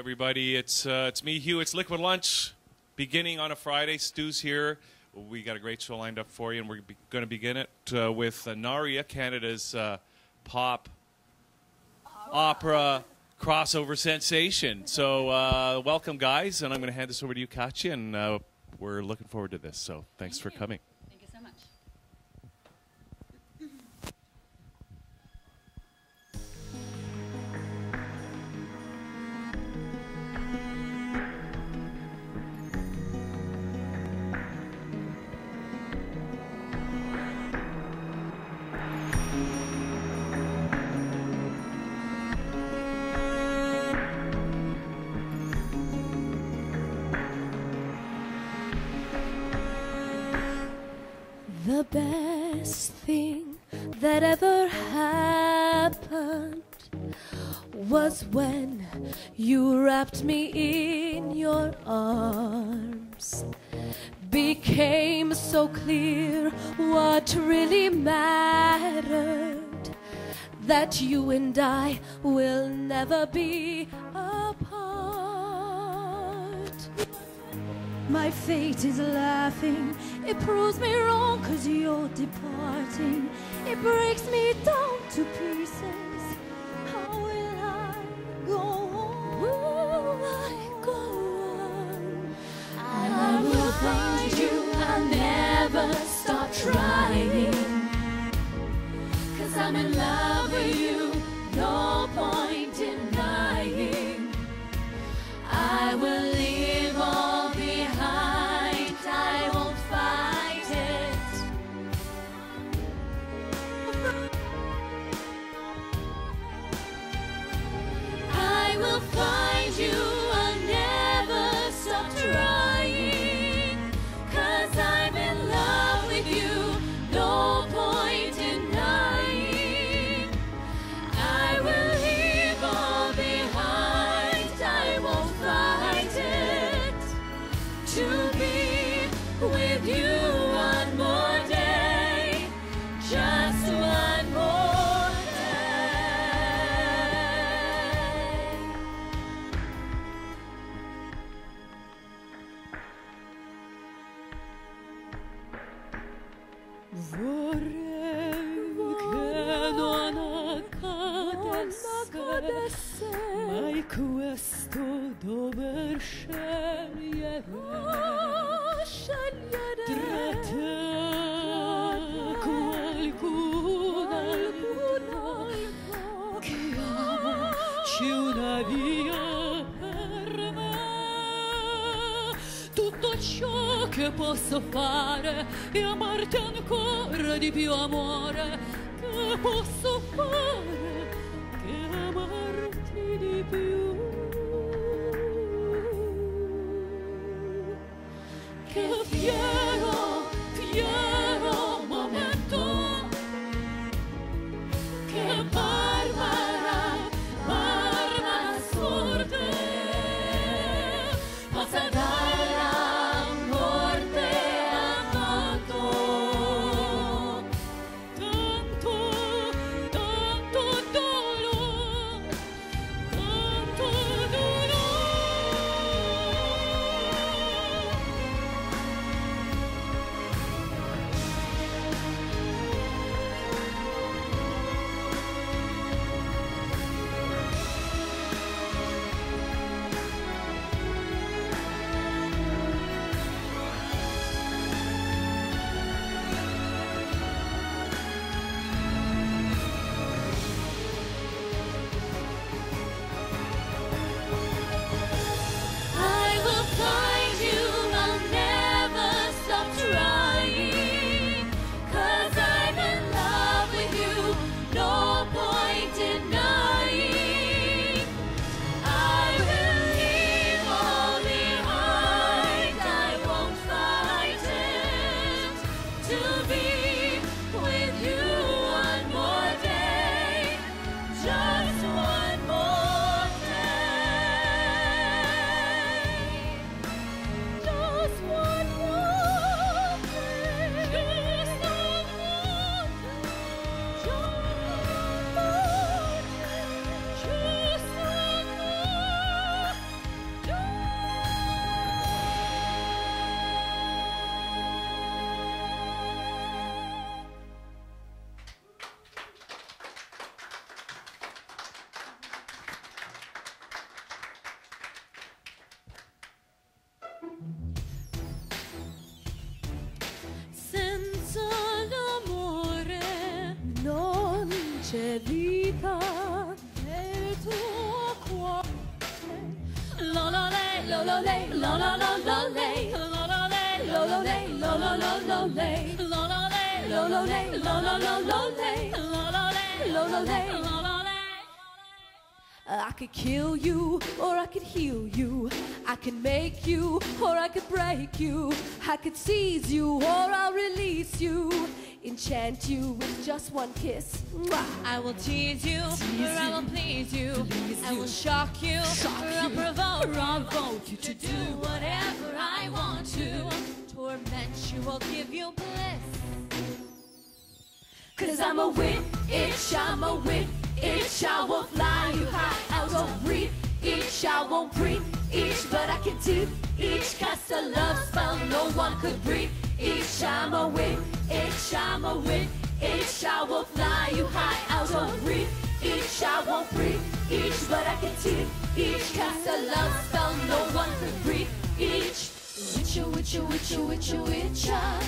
everybody. It's me, Hugh. It's Liquid Lunch, beginning on a Friday. Stu's here. We got a great show lined up for you, and we're going to begin it with NARIA, Canada's pop opera crossover sensation. So welcome, guys, and I'm going to hand this over to you, Katya, and we're looking forward to this. So thanks for coming. Thank you so much. The best thing that ever happened was when you wrapped me in your arms. Became so clear what really mattered, that you and I will never be apart. My fate is laughing. It proves me wrong 'cause you're departing. It breaks me down to pieces. How will I go on? Will I go on? I will find you. I'll never stop trying. 'Cause I'm in love with you. No point denying. I will leave all behind. I won't fight it. I will find you. I'll never stop trying. 'Cause I'm in love with you. No point denying. I will leave all behind. I won't fight it. To be with you one more day, just one more day. Vorrei che non accadesse mai questo dover scegliere tra te qualcun altro che amarci una via per me. Tutto ciò che posso fare è amarti ancora di più, amore. Che posso fare che amarti di più? Che fiero, fiero momento. Che barbara, barbara sorte. Passa dalla morte a tanto, tanto, tanto. dolce vita del tuo cuore. Lo lo lei, lo lo lei, lo lo lo lo lei, lo lo lei, lo lo lei, lo lo lo lo lei, lo lo lei, lo lo lei, lo lo lo lo lei, lo lo lei, lo lo lei, lo lo lei. I could kill you, or I could heal you. I could make you, or I could break you. I could seize you, or I'll release you. Enchant you with just one kiss. Mwah. I will tease you, or I will please you. I will shock you, or I'll provoke you to do whatever I want to. Torment you, I'll give you bliss. 'Cause I'm a witch, I'm a witch. I will fly you high out of reach. I won't preach, but I can teach. Cast a love spell no one could breathe. I'm a witch, I'm a witch. I will fly you high out of reach. I won't preach, but I can teach. Cast a love spell no one could breathe. Witcher, witcher, witcher, witcher, witcher.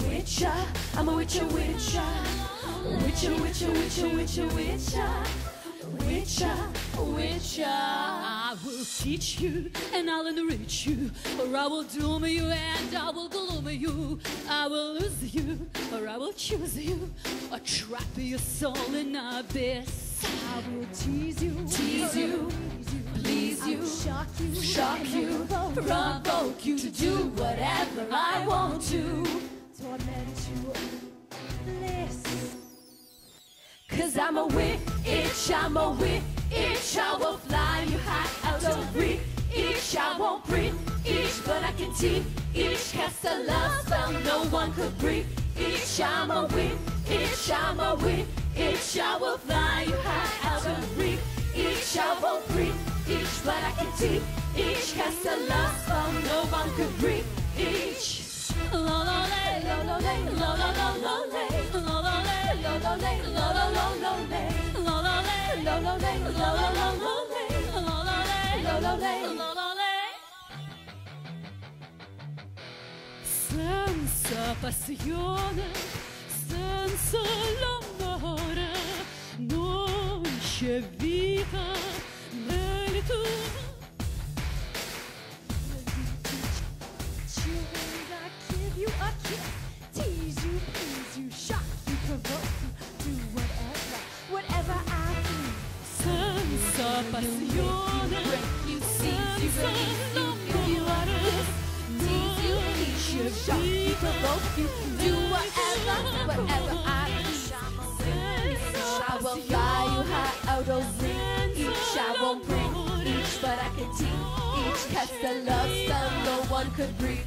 Witcher, I'm a witcher, witcher. Witcher, witcher, witcher, witcher, witcher. Witcher, witcher. I will teach you and I'll enrich you, or I will doom you and I will gloom you. I will lose you or I will choose you, or trap your soul in abyss. I will tease you, please you, shock you, provoke you to do whatever I want to. Torment you, bliss. 'Cause I'm a witch, I'm a witch. I will fly you high out of reach. I won't preach, but I can teach. Cast a love spell no one could breathe. I'm a witch, I'm a witch. I will fly you high out of reach. I won't preach, but I can teach. Cast a love spell no one could breathe. Lo lo lay, lo lo lay, lo lo lo lo lay, lo lo lay, lo lo lay, lo lo lo lo lay, lo lo lay, lo lo lay, lo lo lo lo lay, lo lo lay, lo lo lay, lo lo lay. Senza passione, senza l'amore, non c'è vita nel tuo. You a kiss, tease you, please you, shock you, provoke you, do whatever I do. Senza passione, you, seize you, release you, give you a kiss, tease you, please you, shock you, provoke you, do whatever I do. I will fly you high out of reach. I won't preach, but I can teach. Cast a love spell no one could breathe.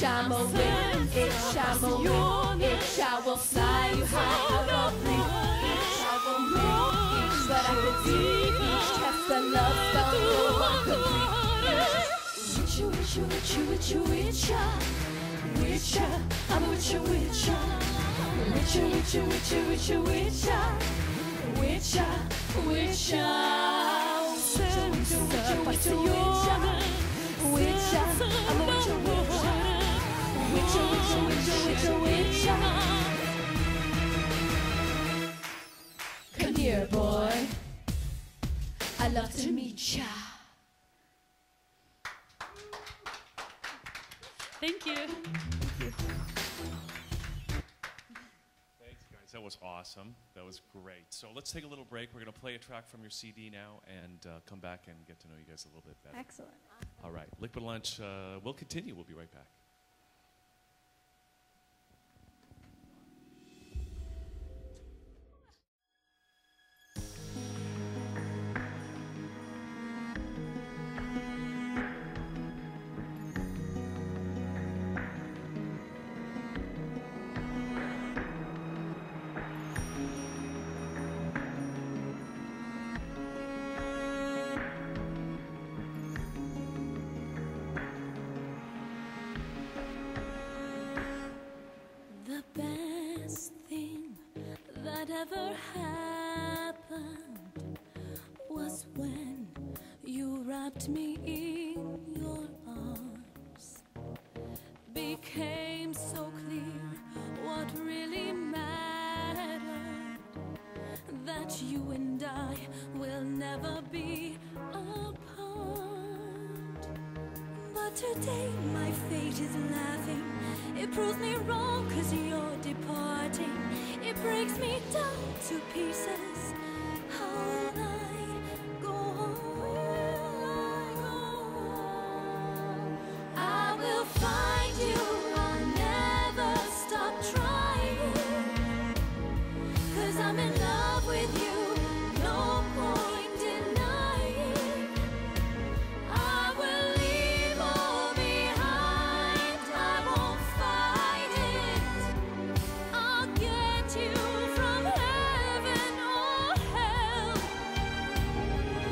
I'm a witch, I'm a witch. I will fly you high out of reach. I won't preach, but I can teach. Cast a love spell no one could breathe. Witcher, witcher, witcher, witcher, witcher. Witcher, I'm a witcher, witcher. Witcher, witcher, witcher, witcher, witcher. Witcher, witcher. Senza passione. Witcher, I'm a witcher, witcher. Witcher, witcher, witcher, witcher, witcher. Come here, boy. I love to meet ya. Thank you. Thanks, guys. That was awesome. That was great. So let's take a little break. We're going to play a track from your CD now and come back and get to know you guys a little bit better. Excellent. All right. Liquid Lunch, we'll continue. We'll be right back. Ever happened was when you wrapped me in your arms. Became so clear what really mattered, that I will never be apart. But today my fate is laughing. It proves me wrong 'cause you're departing. It breaks me down to pieces. How will I go home? I will find you. I'll never stop trying. 'Cause I'm in love with you. No point denying. I will leave all behind. I won't fight it. I'll get you from heaven or hell.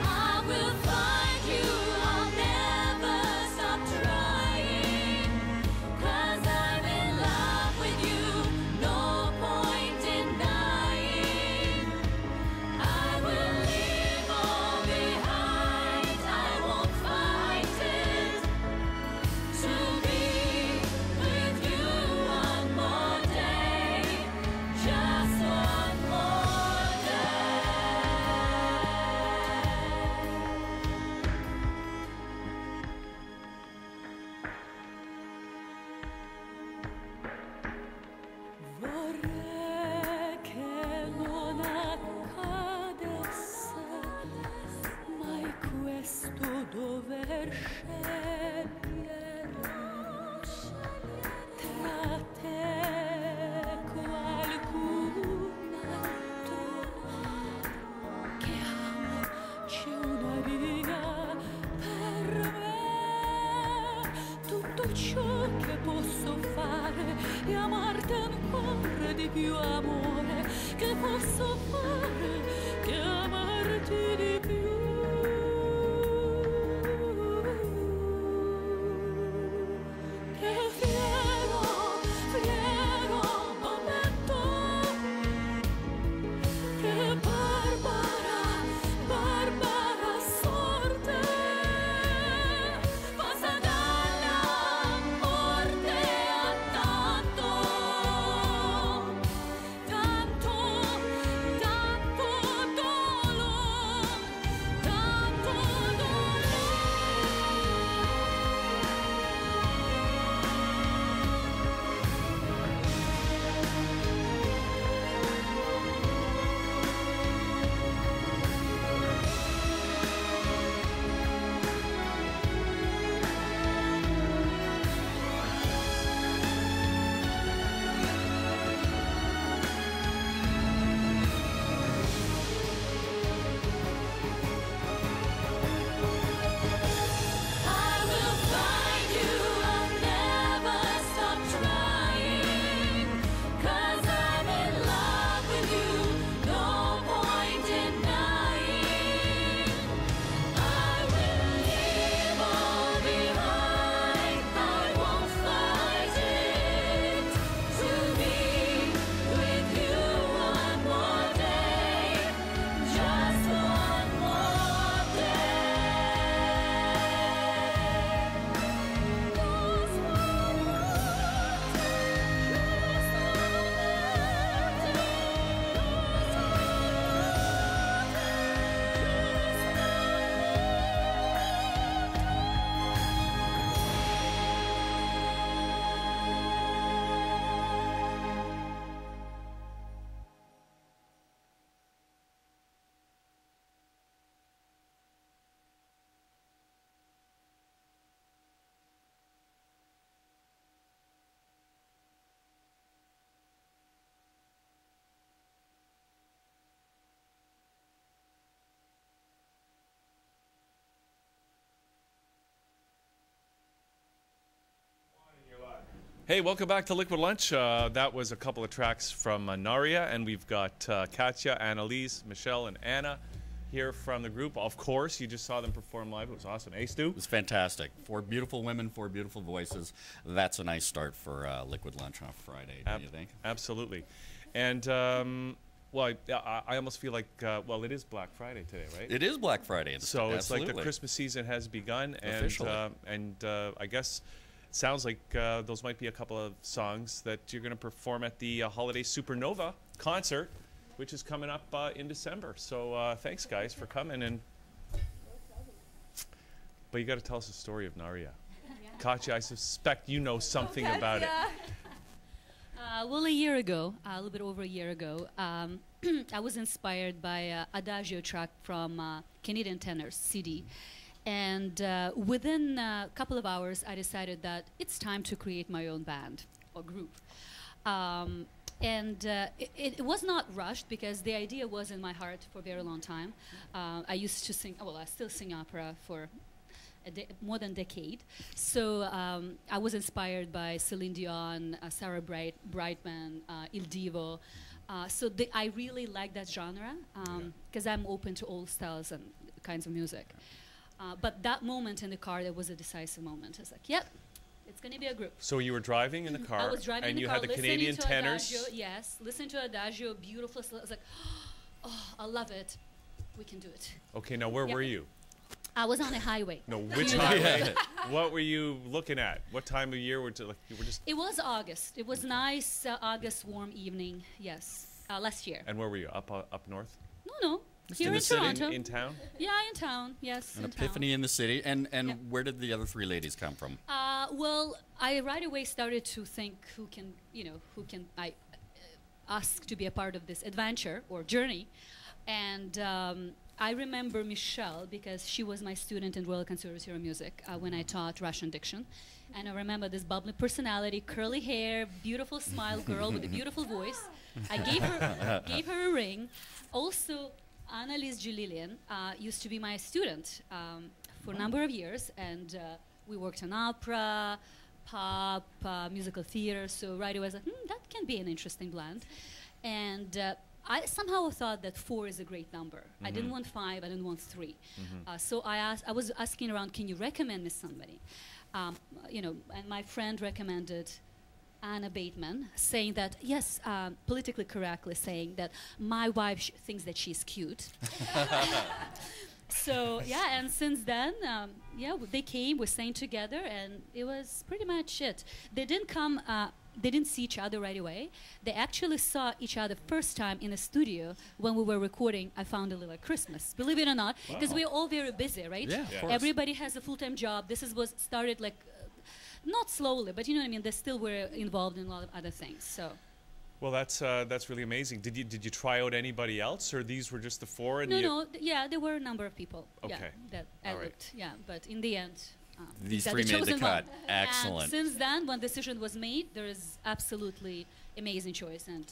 I will find you. I'll never stop trying. 'Cause I'm in love with you. No point denying. I will leave all behind. I won't fight it. To be with you one more day. Just one more Vorrei che non accadesse mai questo dover scegliere tra te e qualcun altro che amo. C'è una via per me. Tutto ciò che posso fare è amarti ancora di più, amore. Che posso fare che amarti di più. Che fiero, fiero momento. Che barbara, barbara sorte. Passa dalla morte a tanto, tanto, tanto dolore, tanto dolore. I will find you. I'll never stop trying. 'Cause I'm in love with you. No point denying. I will leave all behind. I won't fight it. To be with you one more day. Just one more Hey, welcome back to Liquid Lunch. That was a couple of tracks from NARIA, and we've got Katya, Annalise, Michelle, and Anna here from the group. Of course, you just saw them perform live. It was awesome. Hey, Stu? It was fantastic. 4 beautiful women, 4 beautiful voices. That's a nice start for Liquid Lunch on a Friday, don't you think? Absolutely. And, well, I almost feel like, well, it is Black Friday today, right? It is Black Friday. So it's like the Absolutely. Christmas season has begun. Officially. And I guess it sounds like those might be a couple of songs that you're going to perform at the Holiday Supernova concert, which is coming up in December. So thanks, guys, for coming. But you got to tell us the story of NARIA. Katya, I suspect you know something about it. Well, a year ago, a little bit over a year ago, I was inspired by Adagio track from Canadian Tenor's CD. And within a couple of hours, I decided that it's time to create my own band or group. It was not rushed because the idea was in my heart for a very long time. I used to sing, well, I still sing opera for more than a decade. So I was inspired by Celine Dion, Sarah Brightman, Il Divo. So I really like that genre because I'm open to all styles and kinds of music. But that moment in the car, there was a decisive moment. I was like, yep, it's going to be a group. So you were driving in the car, I was driving and in the you car, had the Canadian tenors. Adagio, yes, listen to Adagio, beautiful. I was like, oh, I love it. We can do it. Okay, now where were you? I was on a highway. No, which highway? What were you looking at? What time of year were you were just? It was August. It was nice August warm evening. Yes, last year. And where were you? Up north? No. Here in Toronto. In town? Yeah, in town. Yes. An epiphany in the city. And where did the other three ladies come from? Well, I right away started to think who can I ask to be a part of this adventure or journey, and I remember Michelle because she was my student in Royal Conservatory of Music when I taught Russian diction. And I remember this bubbly personality, curly hair, beautiful smile girl with a beautiful voice. I gave her a ring. Also, Annalise Julilian used to be my student for a number of years, and we worked on opera, pop, musical theater. So right away I was like, that can be an interesting blend. And I somehow thought that 4 is a great number. I didn't want 5, I didn't want 3. So I was asking around, can you recommend me somebody? And my friend recommended Anna Bateman, saying that, yes, politically correctly saying that my wife thinks that she's cute. So, yeah, and since then, they came, we sang together, and it was pretty much it. They didn't come, they didn't see each other right away. They actually saw each other first time in a studio when we were recording I Found a Little Christmas, believe it or not, because we're all very busy, right? Yeah, of course. Everybody has a full-time job. This was started like, not slowly, but you know what I mean, they still were involved in a lot of other things, so. Well, that's really amazing. Did you try out anybody else, or these were just the 4? And yeah, there were a number of people. Okay. Yeah, that I looked. Yeah, but in the end, these 3 made the cut. Excellent. And since then, when the decision was made, there is absolutely amazing choice, and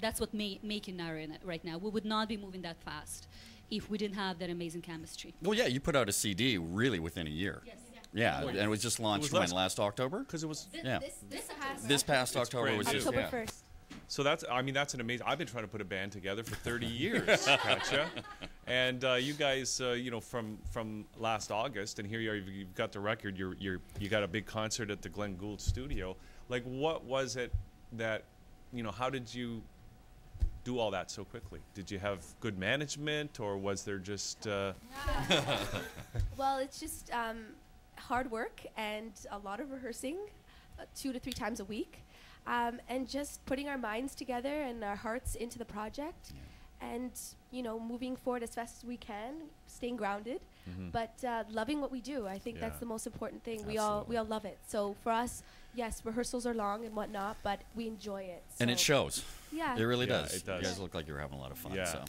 that's what making NARIA right now. We would not be moving that fast if we didn't have that amazing chemistry. Well, yeah, you put out a CD really within a year. Yes. Yeah, and it was just launched last October? Because it was. This past October was just October 1st. So that's an amazing. I've been trying to put a band together for 30 years, Katya, and you guys, from last August, and here you are. You've got the record. You got a big concert at the Glenn Gould studio. Like, what was it that, how did you do all that so quickly? Did you have good management, or was there just? Well, it's just hard work and a lot of rehearsing, 2 to 3 times a week. And just putting our minds together and our hearts into the project, and moving forward as fast as we can, staying grounded, but loving what we do. I think that's the most important thing. Absolutely. We all love it. So for us, yes, rehearsals are long and whatnot, but we enjoy it. So And it shows. Yeah, It really does. It does. You guys look like you're having a lot of fun. Yeah. So.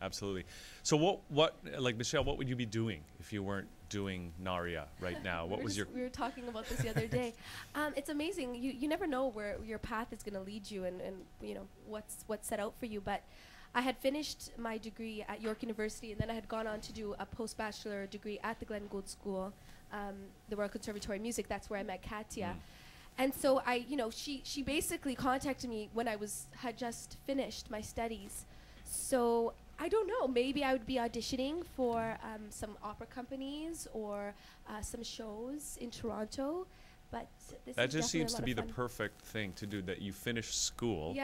Absolutely. So what like Michelle, what would you be doing if you weren't doing NARIA right now? What was your? We were talking about this the other day. It's amazing. You never know where your path is going to lead you, and what's set out for you. But I had finished my degree at York University, and then I had gone on to do a post-bachelor degree at the Glenn Gould School, the Royal Conservatory of Music. That's where I met Katya. And so she basically contacted me when I had just finished my studies. So I don't know, maybe I would be auditioning for some opera companies or some shows in Toronto, but that just seems to be the perfect thing to do, that you finish school,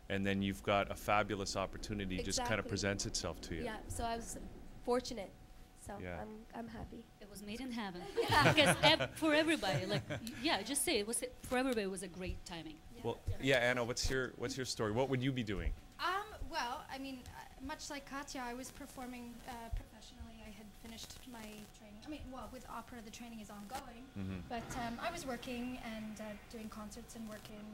and then you've got a fabulous opportunity just kind of presents itself to you. Yeah, so I was fortunate, so Yeah. I'm happy. It was made in heaven. Because for everybody, just say for everybody it was a great timing. Well, yeah, Anna, what's your story? What would you be doing? Well, I mean, much like Katja, I was performing professionally. I had finished my training. I mean, well, with opera, the training is ongoing. But I was working and doing concerts and working,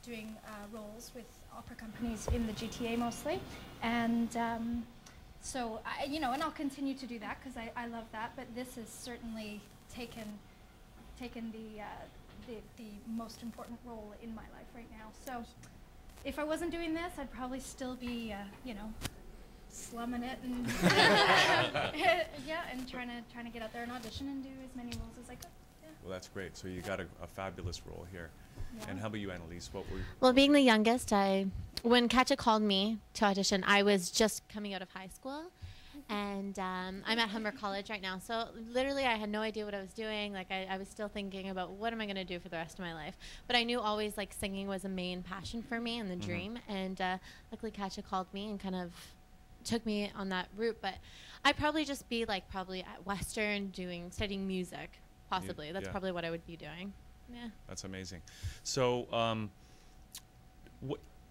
doing roles with opera companies in the GTA mostly. And so, and I'll continue to do that because I love that. But this has certainly taken the most important role in my life right now. So if I wasn't doing this, I'd probably still be, slumming it and and trying to get out there and audition and do as many roles as I could. Yeah. Well, that's great. So you got a fabulous role here. Yeah. And how about you, Annalise? What were Well, being the youngest, when Katja called me to audition, I was just coming out of high school. And I'm at Humber College right now. So literally I had no idea what I was doing. Like I was still thinking about what am I going to do for the rest of my life. But I knew always like singing was a main passion for me and the dream. And luckily Katja called me and kind of took me on that route. But I'd probably just be like probably at Western studying music, possibly. That's probably what I would be doing. Yeah. That's amazing. So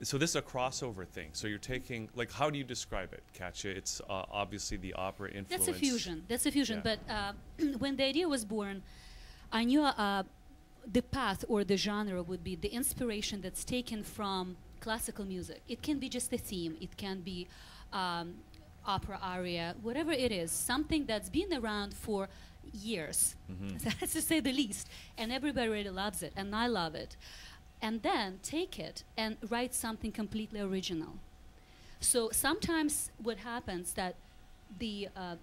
so this is a crossover thing. So you're taking, like, how do you describe it, Katja? It's obviously the opera influence. That's a fusion. That's a fusion. Yeah. But when the idea was born, I knew the path or the genre would be the inspiration that's taken from classical music. It can be just a theme. It can be opera aria, whatever it is, something that's been around for years, that's to say the least. And everybody really loves it, and I love it. And then take it and write something completely original. So sometimes what happens that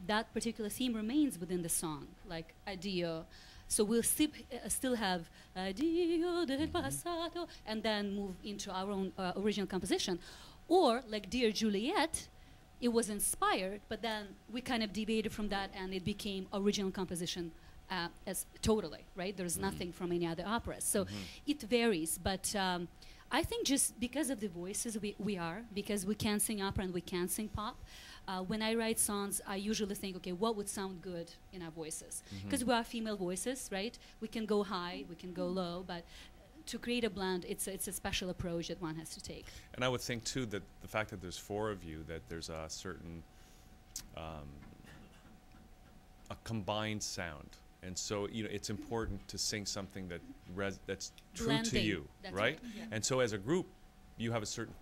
that particular theme remains within the song, like Addio. So we'll still have Addio del passato and then move into our own original composition. Or like Dear Juliet, it was inspired, but then we kind of deviated from that and it became original composition as totally, right? There's nothing from any other operas. So it varies, but I think just because of the voices because we can sing opera and we can sing pop, when I write songs, I usually think, okay, what would sound good in our voices? Because we are female voices, right? We can go high, we can go low, but to create a blend, it's a special approach that one has to take. And I would think, too, that the fact that there's 4 of you, that there's a certain a combined sound. And so, it's important to sing something that's true Blending. to you, That's right? right, yeah. And so as a group, you have a certain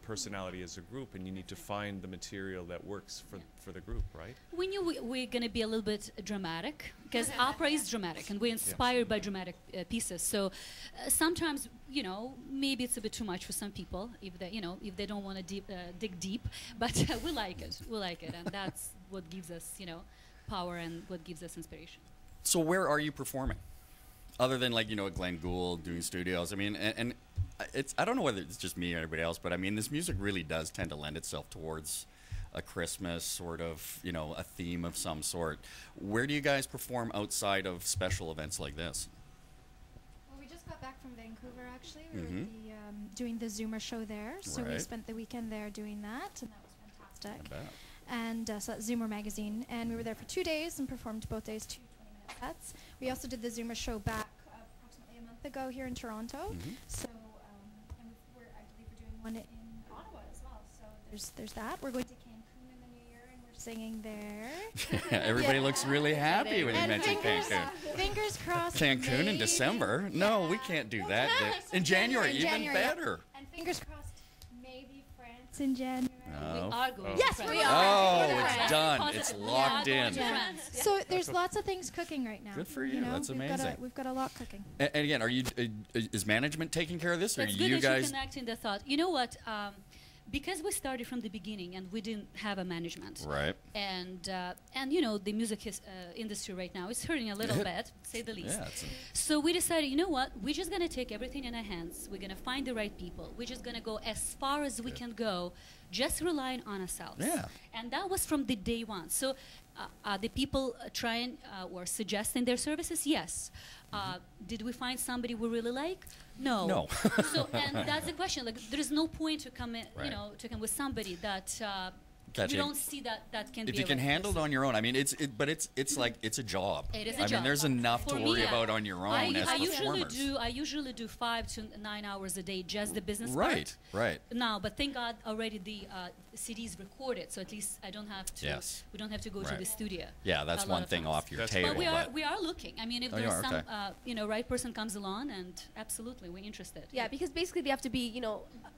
personality as a group, and you need to find the material that works for the group, right? We knew we're going to be a little bit dramatic, because opera is dramatic, and we're inspired by dramatic pieces. So sometimes, maybe it's a bit too much for some people if they don't want to dig deep, but we like it. We like it, and that's what gives us, power and what gives us inspiration. So where are you performing? Other than at Glenn Gould doing studios. I mean, and I don't know whether it's just me or everybody else, but I mean, this music really does tend to lend itself towards a Christmas sort of, a theme of some sort. Where do you guys perform outside of special events like this? Well, we just got back from Vancouver, actually. We were doing the Zoomer show there. So we spent the weekend there doing that, and that was fantastic. I bet. And so that's Zoomer magazine. And we were there for 2 days and performed both days 2 20-minute sets. We also did the Zoomer show back approximately a month ago here in Toronto. So, and I believe we're doing one in Ottawa as well. So there's that. We're going to Cancun in the new year, and we're singing there. Everybody looks really happy when you mention Cancun. Fingers crossed. Cancun in December? No, we can't do that. In January, even better. And fingers crossed, maybe France in January. Oh. We are going. Yes, to we France. are. Oh, it's done. Positive. It's locked Yeah, in. going to France. Yeah. So there's lots of things cooking right now. Good for you. That's amazing. We've got a lot cooking. And again, is management taking care of this, or That's are good you that guys? you connect in the thought. You know what? Because we started from the beginning and we didn't have a management. Right. And the music industry right now is hurting a little bit, to say the least. Yeah, So we decided, you know what? We're just going to take everything in our hands. We're going to find the right people. We're just going to go as far as we can go, just relying on ourselves. Yeah. And that was from the day one. So are the people trying or suggesting their services? Yes. Did we find somebody we really like? No. No. So, and that's the question. Like, there is no point to come in, Right. to come with somebody that Catching. We don't see that can be If you a can right handle it place. on your own, I mean, it's like it's a job. It is a I mean, job. there's enough For to me, worry about on your own as I performers. usually do 5 to 9 hours a day, just the business Right, part. right. Now, but thank God already the CD is recorded, so at least I don't have to. Yes. We don't have to go to Right. the studio. Yeah, that's a lot one of thing times. off your That's table. But we are looking. I mean, if Oh, you there's are? some Okay. right person comes along, and absolutely we're interested. Yeah, because basically they have to be,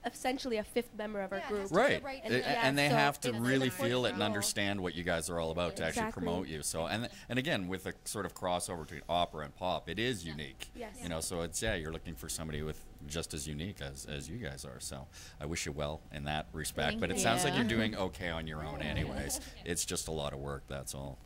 essentially a fifth member of our Yeah, it group. has to be the Right, right And fit. yeah, and they so have to it's really important feel it and role. understand what you guys are all about to actually Exactly. promote you. So, and again, with a sort of crossover between opera and pop, it is unique. Yes. So it's you're looking for somebody with just as unique as you guys are. So I wish you well in that respect. Thank But it sounds like you. you're doing okay on your own, anyways. It's just a lot of work. That's all.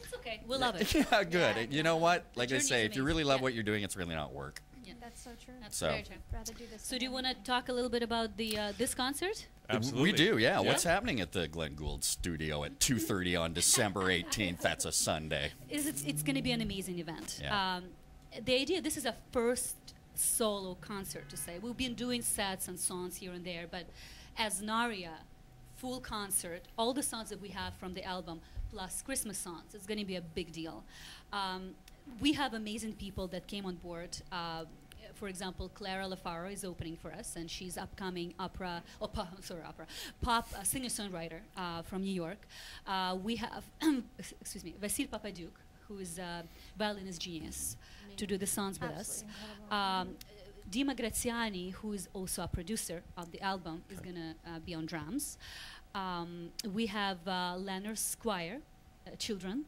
It's okay. We love it. Yeah, good. Yeah. You know what? Like they journey say, is if you really amazing. love Yeah. what you're doing, it's really not work. Yeah. That's so true. That's So- very true. Rather do this. So do you want to talk a little bit about the this concert? Absolutely. We do, yeah. What's happening at the Glenn Gould studio at 2:30 on December 18th? That's a Sunday. It's going to be an amazing event. Yeah. The idea, this is a first solo concert to say. We've been doing sets and songs here and there, but as NARIA, full concert, all the songs that we have from the album, plus Christmas songs, it's going to be a big deal. We have amazing people that came on board. For example, Clara LaFaro is opening for us, and she's upcoming pop singer-songwriter from New York. We have, excuse me, Vasil Papaduke, who is a violinist genius, to do the songs with us. Dima Graziani, who is also a producer of the album, is going to be on drums. We have Leonard Squire, children.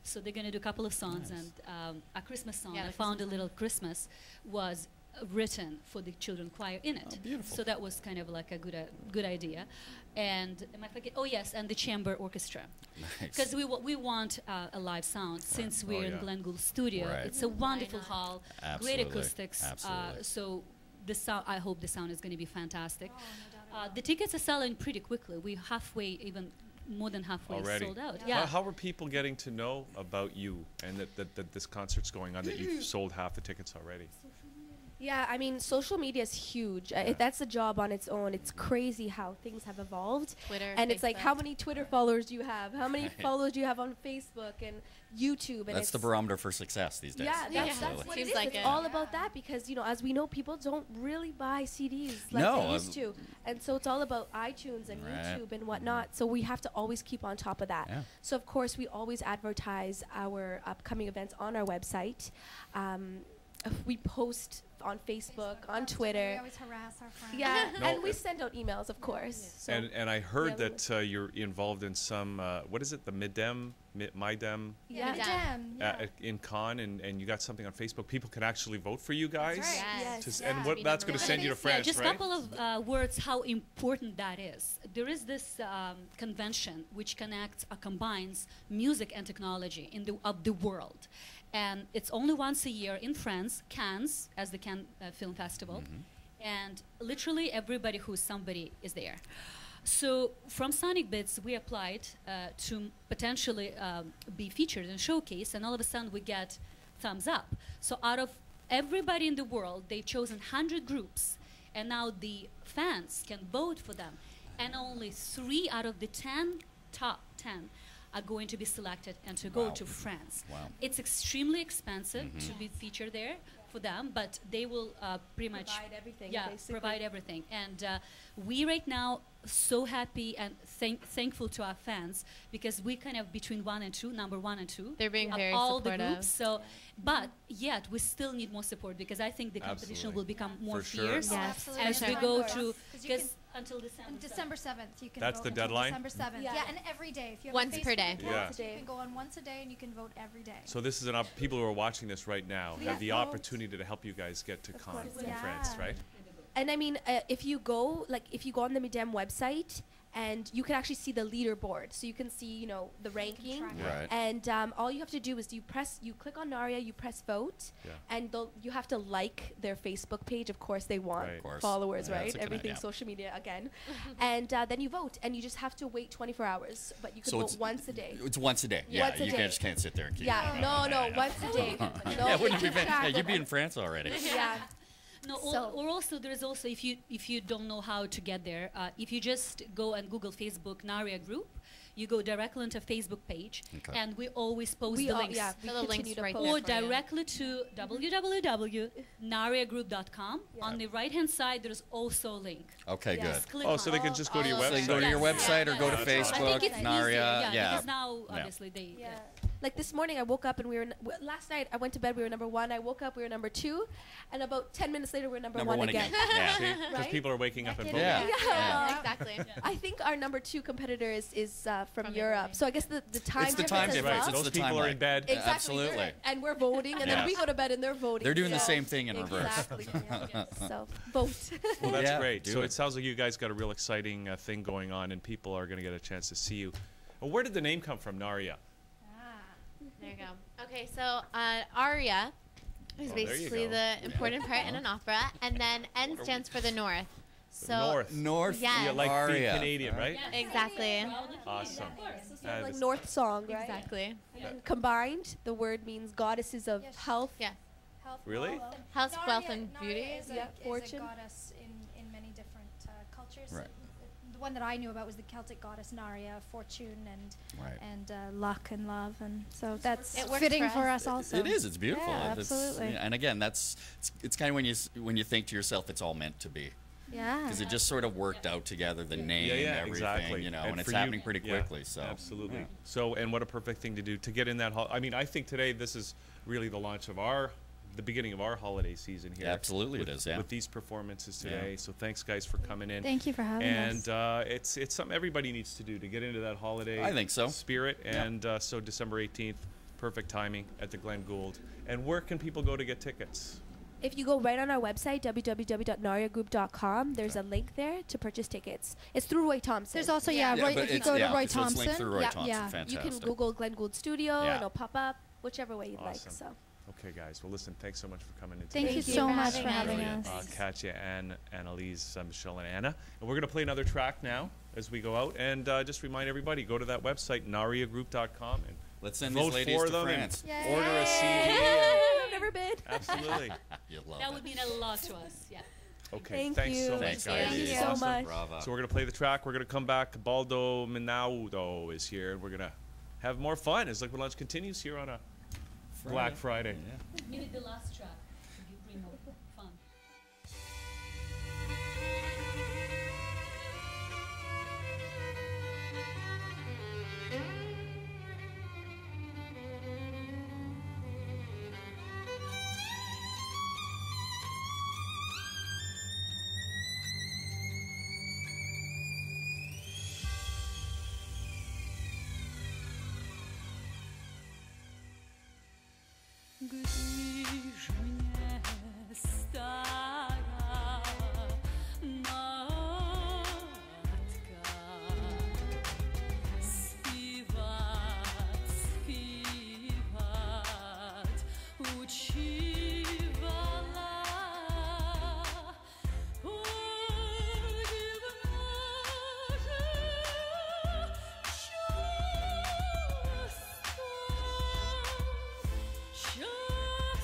So they're going to do a couple of songs, Nice. and a Christmas song, Yeah, I the Found a Christmas Little Christmas, was written for the children choir in it. Oh, beautiful. So that was kind of like a good idea. And am I forget? Oh yes, and the chamber orchestra. Nice. Because we want a live sound. Since Oh, we're in yeah. Glenn Gould studio, Right. it's a wonderful not? hall, Absolutely. great acoustics. Absolutely. So the sound, I hope the sound is going to be fantastic. Oh, no doubt about The tickets are selling pretty quickly. We're halfway, even more than halfway Already. sold out. Yeah. Yeah. How are people getting to know about you and that this concert's going on, that you've sold half the tickets already? Yeah, I mean, social media is huge. That's a job on its own. It's crazy how things have evolved. Twitter, And it's like, Facebook. how many Twitter followers do you have? How many Right. followers do you have on Facebook and YouTube? And That's the it's- barometer for success these days. Yeah, that's Absolutely. what Seems it is. like It's it. all about that because, as we know, people don't really buy CDs like No, they used to. And so it's all about iTunes and Right. YouTube and whatnot. So we have to always keep on top of that. Yeah. So, of course, we always advertise our upcoming events on our website. We post on Facebook, on That's Twitter. We always harass our friends. Yeah, No, and we send out emails, of course. So And I heard yeah, that you're involved in some, what is it, the MIDEM, MIDEM Yeah. Yeah. Yeah. in Cannes, and you got something on Facebook. People can actually vote for you guys. That's right. Yes. Yes. And Yeah. what that's going to Yeah, send you to yeah, France, just a right? couple of words how important that is. There is this convention which connects, combines music and technology of the world. And it's only once a year in France, Cannes, as the Cannes Film Festival. And literally everybody who's somebody is there. So from Sonic Bits, we applied to potentially be featured in Showcase, and all of a sudden we get thumbs up. So out of everybody in the world, they've chosen 100 groups, and now the fans can vote for them. And only 3 out of the top 10 are going to be selected and to go Wow. to France. Wow. It's extremely expensive to be featured there for them, but they will pretty much provide everything, yeah, basically. provide everything. And we right now so happy and thankful to our fans because we kind of between number one and two. They're being of very all the supportive. groups. So, but yet we still need more support because I think the competition Absolutely. will become more For sure. fierce Oh, Yes, absolutely. as for we sure. go Of to course. 'Cause you can- because until December. on December 7th, you can That's vote the until deadline? December 7th. Yeah. Yeah, and every day. If you have Once a per Facebook day. page, Yeah. Today. You can go on once a day and you can vote every day. So this is people who are watching this right now Yeah. have the Vote. opportunity to help you guys get to Cannes course. in Yeah. France, right? And I mean, if you go on the MIDEM website, and you can actually see the leaderboard, so you can see, the ranking. track it. Right. And all you have to do is you click on NARIA, you press vote, Yeah. and you have to like their Facebook page. Of course, they want Right. Of course. followers, Yeah, right? that's a good Everything idea. social media again. And then you vote, and you just have to wait 24 hours, but you can So vote it's- once a day. It's once a day. Yeah, Once a you day. just can't sit there and keep Yeah, it. no, once a day. No, Yeah, wouldn't keep you be, track yeah, of you'd be it. in France already. Yeah. No, So- or also there's also if you don't know how to get there, if you just go and Google Facebook NARIA group, you go directly onto Facebook page, Okay. and we always post We the all, links. yeah, we So the continue links to right post. there Or for you. directly to www.nariagroup.com. Yeah. On the right-hand side, there's also a link. Okay, Yes. good. Click Oh, on so they it. can just go to your all So over. you website. go to your Yes. website or Yeah, go to that's I awesome. Facebook, think it's NARIA. easier, Yeah. because now Yeah. obviously they. Yeah. Like this morning, I woke up and we were last night. I went to bed. We were number 1. I woke up. We were number 2, and about 10 minutes later, we were number one again. Yeah. Because Right? people are waking up and Decade. voting. Yeah. Yeah. Exactly. I think our number 2 competitor is from From Europe. Italy. So I guess the time It's the difference time as difference. well. It's Those the people time are lag. in bed. Exactly. Absolutely. And we're voting, and Yeah. then we go to bed and they're voting. They're doing the so- same thing in reverse. Exactly. Yeah. So vote. Well, that's Yeah, great. do So it. it sounds like you guys got a real exciting thing going on, and people are going to get a chance to see you. Well, where did the name come from, NARIA? There you go. Okay, so aria is Oh, there you basically go. the important part in an opera, and then N stands for the north. So North. North Yeah. You like being Aria. Canadian, right? exactly, Awesome. So That like is- North song, right? exactly. And combined, the word means goddesses of Yes. health. Yeah. Health, Really? wealth, Health, wealth, and Narnia beauty. Is a, Yeah, is fortune. a goddess in many different cultures. Right. The one that I knew about was the Celtic goddess Naria, fortune Right. and luck and love, and so that's It works fitting for for us. us also. It is. It's beautiful. Yeah, It's- absolutely. and again, it's kind of when you think to yourself, it's all meant to be, Yeah. because it just sort of worked out together. The name, Yeah, everything, exactly. you know, And and it's for you- happening pretty yeah, quickly. So absolutely. yeah. So, and what a perfect thing to do to get in that. I mean, I think today this is really the launch of the beginning of our holiday season here. Absolutely it with- is, yeah. With these performances Yeah. today. So thanks, guys, for coming in. Thank you for having us. And it's something everybody needs to do to get into that holiday. I think so. Spirit. Yeah. And so December 18th, perfect timing at the Glen Gould. And where can people go to get tickets? If you go right on our website, www.nariagroup.com, there's a link there to purchase tickets. It's through Roy Thompson. There's also Yeah. Roy, but if you it's- go yeah, to Roy so it's linked Thompson. through Roy Yeah. Thompson. Yeah. Fantastic. You can Google Glen Gould Studio, Yeah. and it'll pop up, whichever way you'd like. Awesome. So Okay, guys. Well, listen, thanks so much for coming in Thank today. you Thank you so for much having for us. having Maria, us. Katya, Anne, Annalise, Michelle, and Anna. And we're going to play another track now as we go out. And just remind everybody, go to that website, nariagroup.com, and Let's send vote these ladies for to them France. and order a CD. I've never been. Absolutely. You love That it. would mean a lot to us. Yeah. Okay, Thank thanks you. so much, Thanks, guys. Thank you so Awesome. much. Bravo. So we're going to play the track. We're going to come back. Baldo Minaudo is here, and we're going to have more fun as Liquid Lunch continues here on a Black Friday. Yeah. We need the last track to bring more fun. Gdyż mnie stara matka śpiewać, śpiewać uczyła, siostra,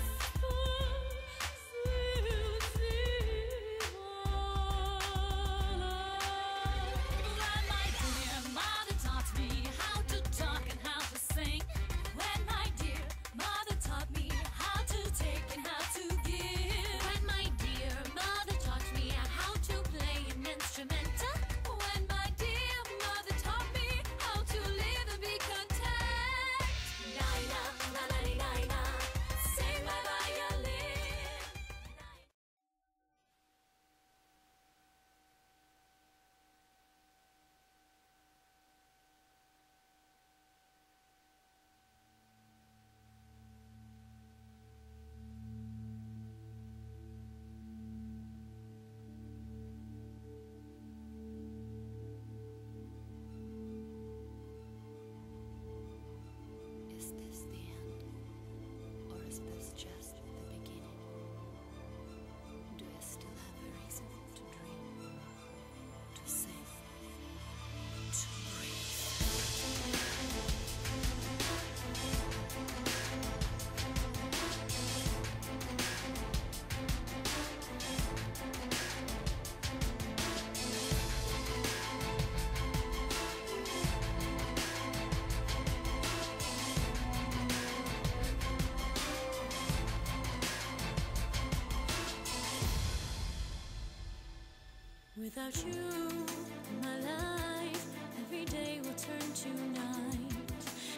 Without you in my life, every day will turn to night,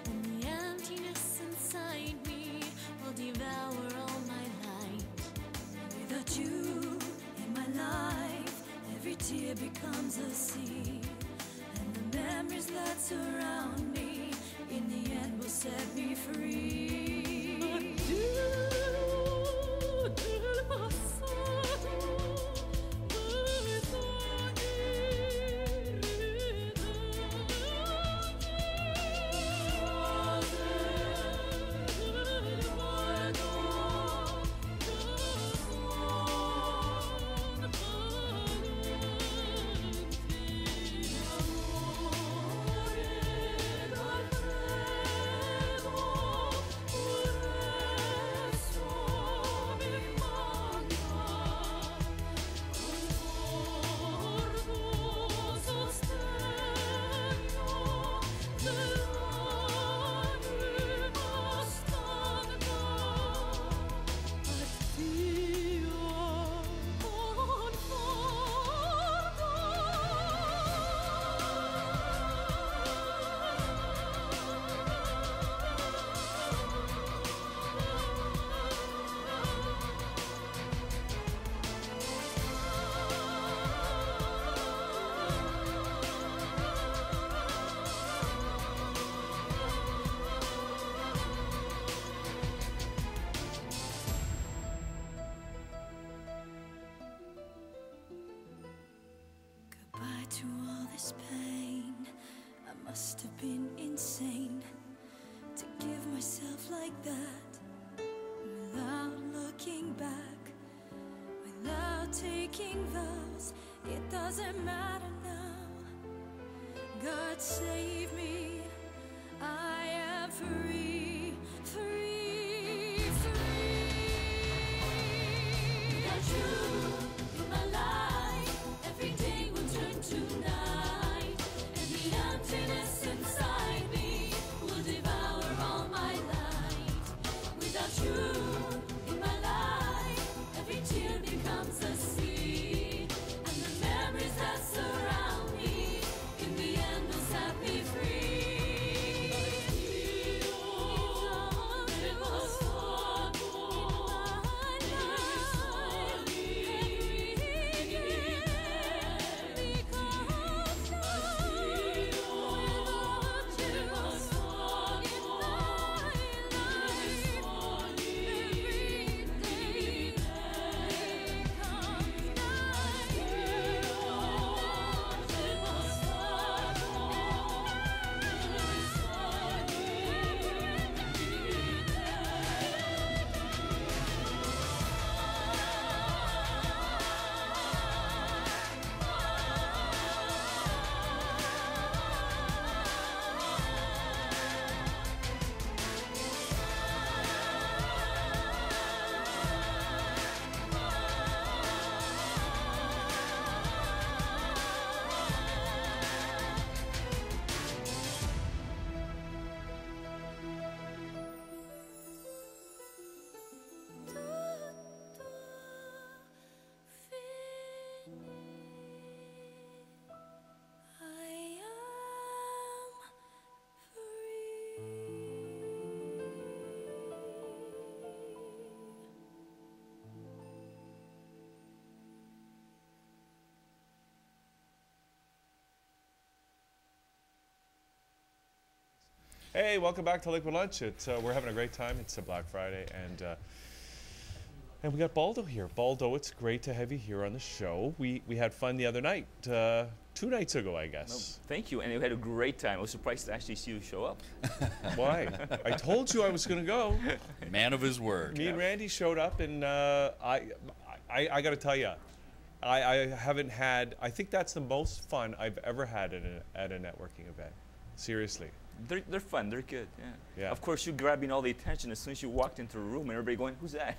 and the emptiness inside me will devour all my light. Without you in my life, every tear becomes a sea, and the memories that surround me in the end will set me free. Del passato Goodbye to all this pain. I must have been insane to give myself like that, without looking back, without taking vows. It doesn't matter now. God save me, I am free, free, free. Without you in my life, every day will turn to night, and the emptiness inside me will devour all my light. Without you in my life, every tear becomes a sea, and the memories that surround me in the end will set me free. Hey, welcome back to Liquid Lunch. We're having a great time. It's a Black Friday, and we got Baldo here. Baldo, it's great to have you here on the show. We had fun the other night, 2 nights ago, I guess. No, thank you, and we had a great time. I was surprised to actually see you show up. Why? I told you I was going to go. Man of his word. Me and Randy showed up, and I got to tell you, I haven't had. I think that's the most fun I've ever had at a networking event. Seriously. They're fun. They're good. Yeah. Yeah. Of course, you grabbing all the attention as soon as you walked into the room, and everybody going, "Who's that?"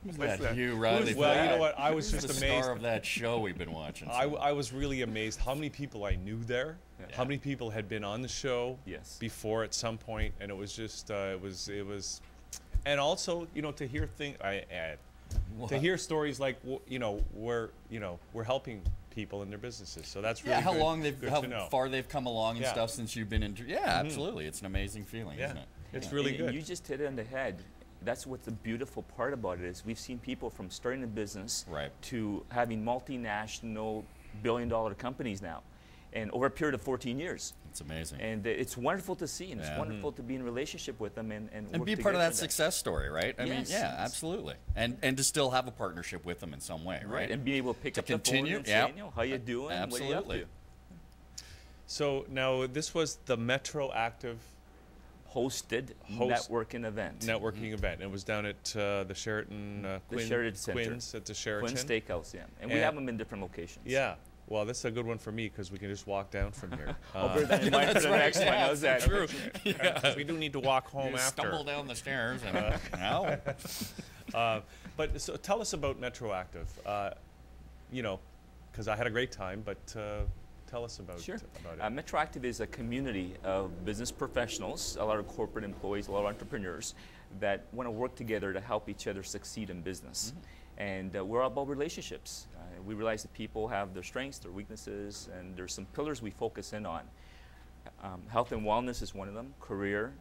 Who's that? You, Riley? Well, you know what? I was Who's just the amazed. star of that show we've been watching. I was really amazed how many people I knew there. Yeah. How many people had been on the show Yes. before at some point, and it was just it was, and also to hear to hear stories like we're helping people in their businesses. So that's really how good, long they've, good how to know. far they've come along and Yeah. stuff since you've been in. Yeah, absolutely. It's an amazing feeling, Yeah. isn't it? It's really And good. you just hit it on the head. That's what's the beautiful part about it is we've seen people from starting a business Right. to having multinational billion-dollar companies now, and over a period of 14 years. It's amazing. And it's wonderful to see, and it's Yeah. wonderful to be in relationship with them and And work be part of together that in success story, right? I mean, Yes, yeah, yes. absolutely. And to still have a partnership with them in some way, right? And be able to pick To up the phone continue, and yep. say, you know, how you doing? What are you up Absolutely. to? So now this was the Metro Active Hosted Host- networking event. networking event. It was down at the Sheraton The Sheraton Center. Quinns at the Sheraton. Quinn Steakhouse, yeah. And we And- have them in different locations. Yeah. Well, this is a good one for me because we can just walk down from here. I'll bear that in mind for the next one. How's that? True. Yeah. We do need to walk home You after. stumble down the stairs and But so tell us about Metro Active. You know, because I had a great time, but tell us about, Sure. about it. Metroactive is a community of business professionals, a lot of corporate employees, a lot of entrepreneurs that want to work together to help each other succeed in business. And we're all about relationships. We realize that people have their strengths, their weaknesses, and there's some pillars we focus in on. Health and wellness is one of them, career,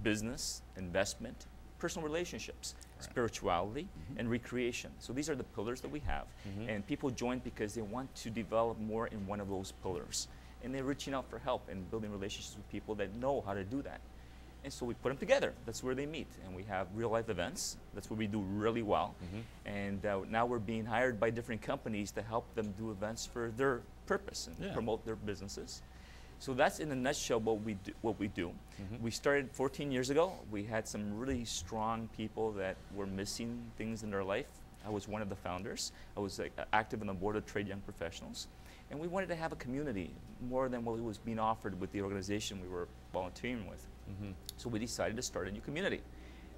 business, investment, personal relationships, spirituality, and recreation. So these are the pillars that we have. And people join because they want to develop more in one of those pillars. And they're reaching out for help and building relationships with people that know how to do that. And so we put them together. That's where they meet. And we have real life events. That's where we do really well. And now we're being hired by different companies to help them do events for their purpose and Yeah. promote their businesses. So that's in a nutshell what we do. We started 14 years ago. We had some really strong people that were missing things in their life. I was one of the founders. I was active on the board of Trade Young Professionals. And we wanted to have a community more than what was being offered with the organization we were volunteering with. So we decided to start a new community.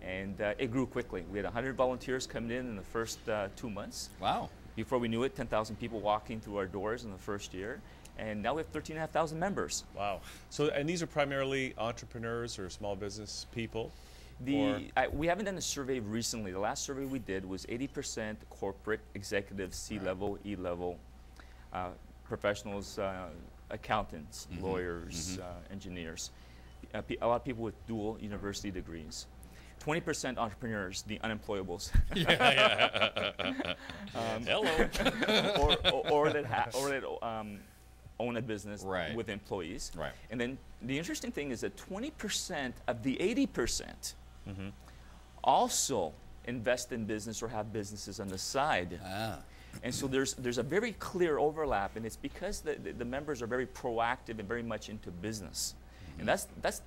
And it grew quickly. We had 100 volunteers coming in the first 2 months. wow. Before we knew it, 10,000 people walking through our doors in the first year. And now we have 13,500 members. Wow. So, and these are primarily entrepreneurs or small business people? We haven't done a survey recently. The last survey we did was 80% corporate executives, C-level, E-level, professionals, accountants, lawyers, engineers. A lot of people with dual university degrees. 20% entrepreneurs, the unemployables. Hello. or that own a business Right. with employees. Right. And then the interesting thing is that 20% of the 80% also invest in business or have businesses on the side. Ah. And so there's a very clear overlap, and it's because the members are very proactive and very much into business. And that's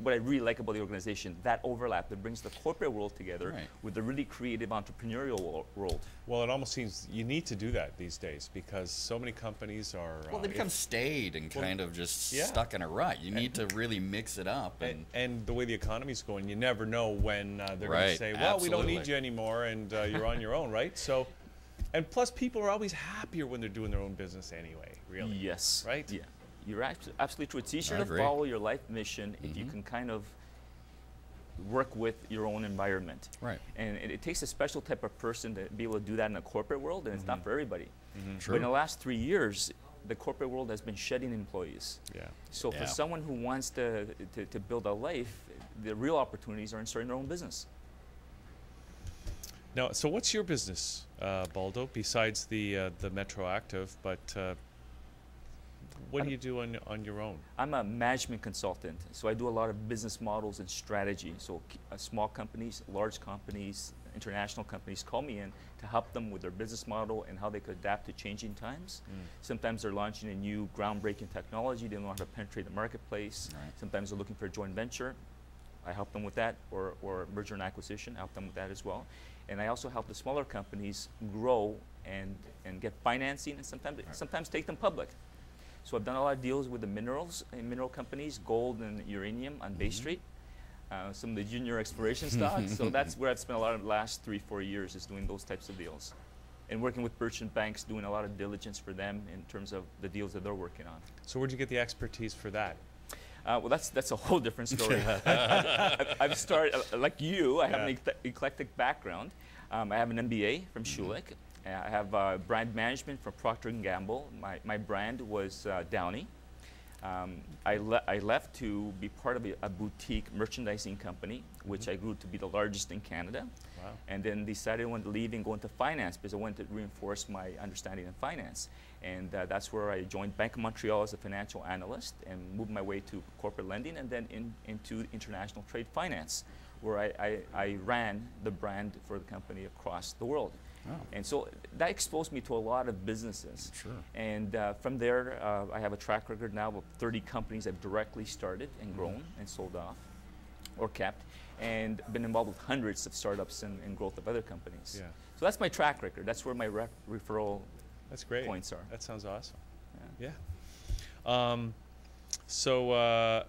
what I really like about the organization, that overlap that brings the corporate world together Right. with the really creative entrepreneurial world. Well, it almost seems you need to do that these days because so many companies are. Well, they become staid and kind of just yeah. stuck in a rut. You need to really mix it up. And the way the economy's going, you never know when they're going to Right, say, well, we don't absolutely. need you anymore and you're on your own, right? So, and plus people are always happier when they're doing their own business anyway, really. Yes. Right? Yeah. You're absolutely true. It's easier I to agree. follow your life mission if you can kind of work with your own environment. Right. And it takes a special type of person to be able to do that in the corporate world, and it's not for everybody. True. But in the last 3 years, the corporate world has been shedding employees. Yeah. So for Yeah. someone who wants to build a life, the real opportunities are in starting their own business. Now, so what's your business, Baldo, besides the Metro Active? But what do you do on your own? I'm a management consultant, so I do a lot of business models and strategy. So small companies, large companies, international companies call me in to help them with their business model and how they could adapt to changing times. Sometimes they're launching a new groundbreaking technology. They don't know how to penetrate the marketplace. Right. Sometimes they're looking for a joint venture. I help them with that, or merger and acquisition, I help them with that as well. And I also help the smaller companies grow and get financing and sometimes take them public. So I've done a lot of deals with the mineral companies, gold and uranium on Bay Street, some of the junior exploration stocks. So that's where I've spent a lot of the last 3-4 years is doing those types of deals. And working with merchant banks, doing a lot of diligence for them in terms of the deals that they're working on. So where'd you get the expertise for that? Well, that's a whole different story. I've started, like you, I have an eclectic background. I have an MBA from Schulich. I have brand management for Procter & Gamble. My brand was Downy. I left to be part of a boutique merchandising company, which I grew to be the largest in Canada. Wow. And then decided I wanted to leave and go into finance because I wanted to reinforce my understanding in finance. And that's where I joined Bank of Montreal as a financial analyst and moved my way to corporate lending and then into international trade finance, where I ran the brand for the company across the world. Oh. And so that exposed me to a lot of businesses. Sure. And from there, I have a track record now of 30 companies I've directly started and grown and sold off or kept, and been involved with hundreds of startups and growth of other companies. Yeah. So that's my track record. That's where my referral That's great. points are. That sounds awesome. Yeah. Yeah.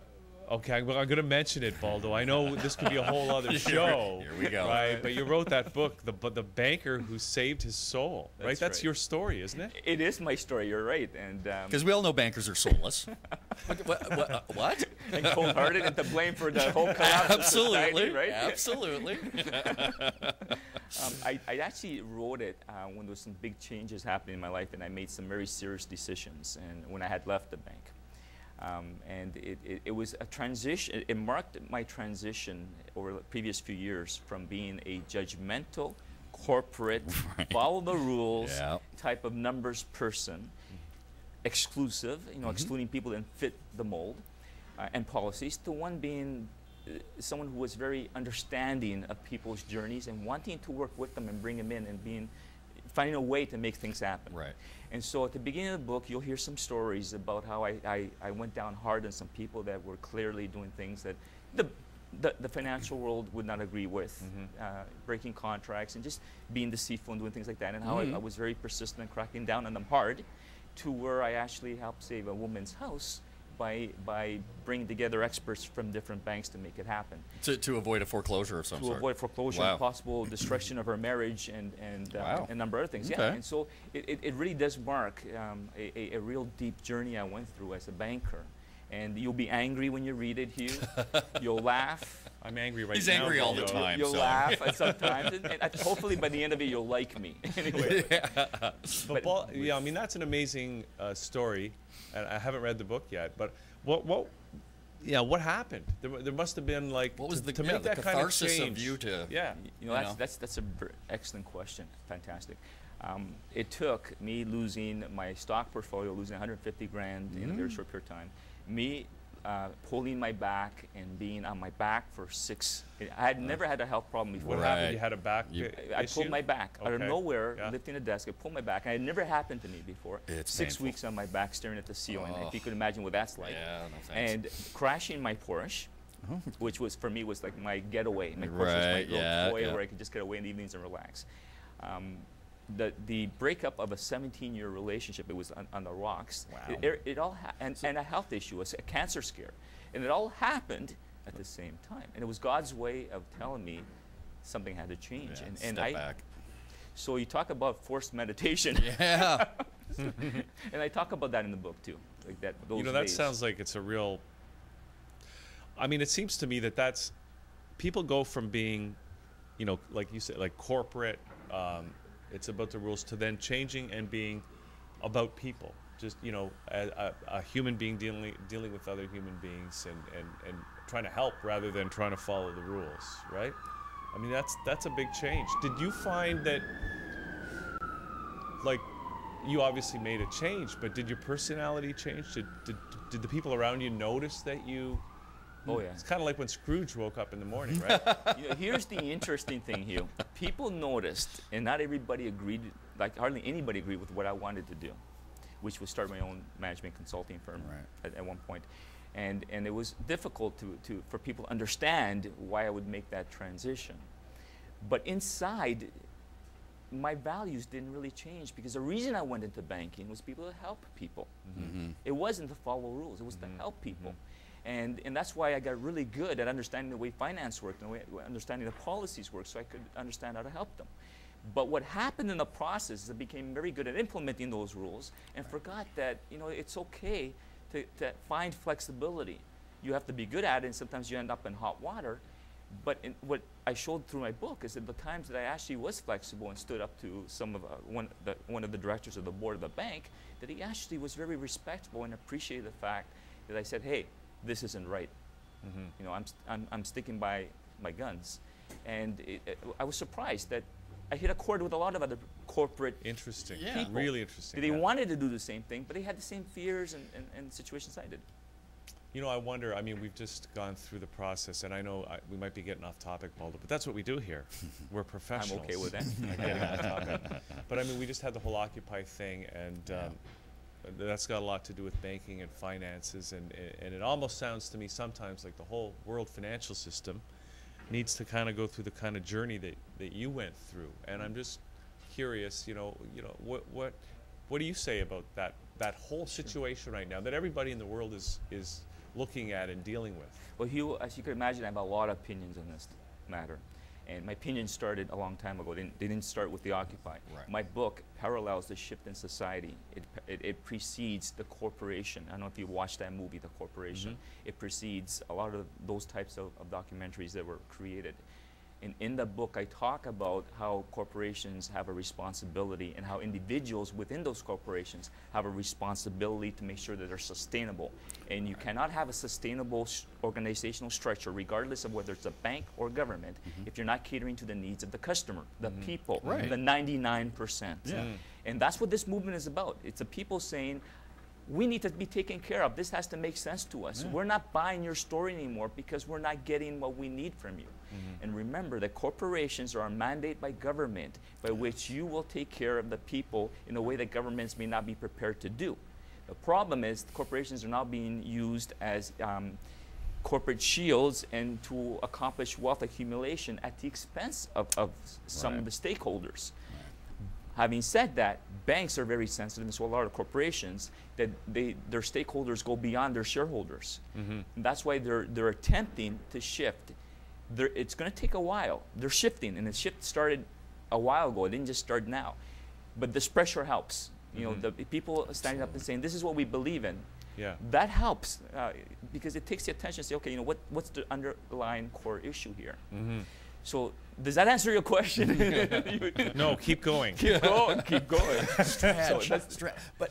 Okay, I'm going to mention it, Baldo. I know this could be a whole other show. Here we go. Right, but you wrote that book, the banker who saved his soul. Right, that's right. your story, isn't it? It is my story. You're right. And Because we all know bankers are soulless. What? and cold-hearted and to blame for the whole collapse of Absolutely. society, right? Absolutely. I actually wrote it when there was some big changes happening in my life, and I made some very serious decisions. And when I had left the bank, and it was a transition. It marked my transition over the previous few years from being a judgmental, corporate, follow the rules Yeah. type of numbers person, exclusive, excluding people that fit the mold, and policies, to one being someone who was very understanding of people's journeys and wanting to work with them and bring them in and finding a way to make things happen. Right. And so at the beginning of the book, you'll hear some stories about how I went down hard on some people that were clearly doing things that the financial world would not agree with, breaking contracts and just being deceitful and doing things like that, and how I was very persistent in cracking down on them hard, to where I actually helped save a woman's house by bringing together experts from different banks to make it happen. To avoid a foreclosure of some To sort. avoid foreclosure, Wow. and possible destruction of her marriage, and Wow. a number of other things. Okay. Yeah, and so it really does mark a real deep journey I went through as a banker. And you'll be angry when you read it, Hugh. You'll laugh. I'm angry right He's now. angry all the Baldo. time. You'll so. laugh at sometimes, and hopefully by the end of it you'll like me. Anyway, But yeah, I mean that's an amazing story, and I haven't read the book yet. But what happened? There must have been like What was to the make that kind of catharsis change. of you to? Yeah. that's a excellent question. Fantastic. It took me losing my stock portfolio, losing 150 grand in a very short period of time, me pulling my back and being on my back for 6. I had never had a health problem before. What Right. happened? You had a back I issue? pulled my back out of Okay. nowhere, Yeah. lifting a desk. I pulled my back, and it never happened to me before. It's 6 painful. weeks on my back, staring at the ceiling. Oh. If you could imagine what that's like. Yeah, no thanks. And crashing my Porsche, which was for me was like my getaway. My Porsche was my Right, little yeah, toy yeah. where I could just get away in the evenings and relax. The breakup of a 17-year relationship, it was on the rocks. Wow. It all and a health issue, a cancer scare, and it all happened at the same time. And it was God's way of telling me something had to change. Yeah, and step back. So you talk about forced meditation, Yeah. and I talk about that in the book too, like that. Those That days. sounds like it's a real. I mean, it seems to me that's people go from being, like you said, like corporate. It's about the rules to then changing and being about people. Just a human being dealing with other human beings and trying to help rather than trying to follow the rules, right? I mean that's a big change. Did you find that, like, you obviously made a change, but did your personality change? Did the people around you notice that you? Oh yeah. It's kind of like when Scrooge woke up in the morning, right? Here's the interesting thing, Hugh. People noticed, and not everybody agreed, like hardly anybody agreed with what I wanted to do, which was start my own management consulting firm at one point. And it was difficult for people to understand why I would make that transition. But inside, my values didn't really change, because the reason I went into banking was people to help people. It wasn't to follow rules, it was to help people. And that's why I got really good at understanding the way finance worked and understanding the policies worked, so I could understand how to help them. But what happened in the process is I became very good at implementing those rules and forgot that it's okay to find flexibility. You have to be good at it, and sometimes you end up in hot water. But what I showed through my book is that the times that I actually was flexible and stood up to some of one of the directors of the board of the bank, that he actually was very respectful and appreciated the fact that I said, "Hey, this isn't right. You know, I'm sticking by my guns," and I was surprised that I hit a chord with a lot of other corporate Interesting. people. Really interesting. They wanted to do the same thing, but they had the same fears and situations I did. You know, I wonder, I mean, we've just gone through the process, and I know we might be getting off topic, Baldo, but that's what we do here. We're professionals. I'm okay with that. Getting off topic. But I mean, we just had the whole Occupy thing, and that's got a lot to do with banking and finances, and it almost sounds to me sometimes like the whole world financial system needs to kind of go through the kind of journey that you went through. And I'm just curious, what do you say about that whole situation right now that everybody in the world is looking at and dealing with? Well, Hugh, as you can imagine, I have a lot of opinions on this matter. And my opinions started a long time ago. They didn't start with the Occupy. Right. My book parallels the shift in society. It precedes The Corporation. I don't know if you watched that movie, The Corporation. It precedes a lot of those types of documentaries that were created. And in the book, I talk about how corporations have a responsibility and how individuals within those corporations have a responsibility to make sure that they're sustainable. And you cannot have a sustainable organizational structure, regardless of whether it's a bank or government, if you're not catering to the needs of the customer, the people, the 99%. And that's what this movement is about. It's the people saying, we need to be taken care of. This has to make sense to us. We're not buying your story anymore because we're not getting what we need from you. And remember that corporations are a mandate by government by which you will take care of the people in a way that governments may not be prepared to do. The problem is corporations are now being used as corporate shields and to accomplish wealth accumulation at the expense of some of the stakeholders. Having said that, banks are very sensitive, and so a lot of corporations, that their stakeholders go beyond their shareholders. And that's why they're attempting to shift. It's going to take a while. They're shifting, and the shift started a while ago. It didn't just start now. But this pressure helps. You know, the people standing up and saying, this is what we believe in. That helps because it takes the attention to say, okay, what's the underlying core issue here? So does that answer your question? No, keep going. Keep going. Keep going. But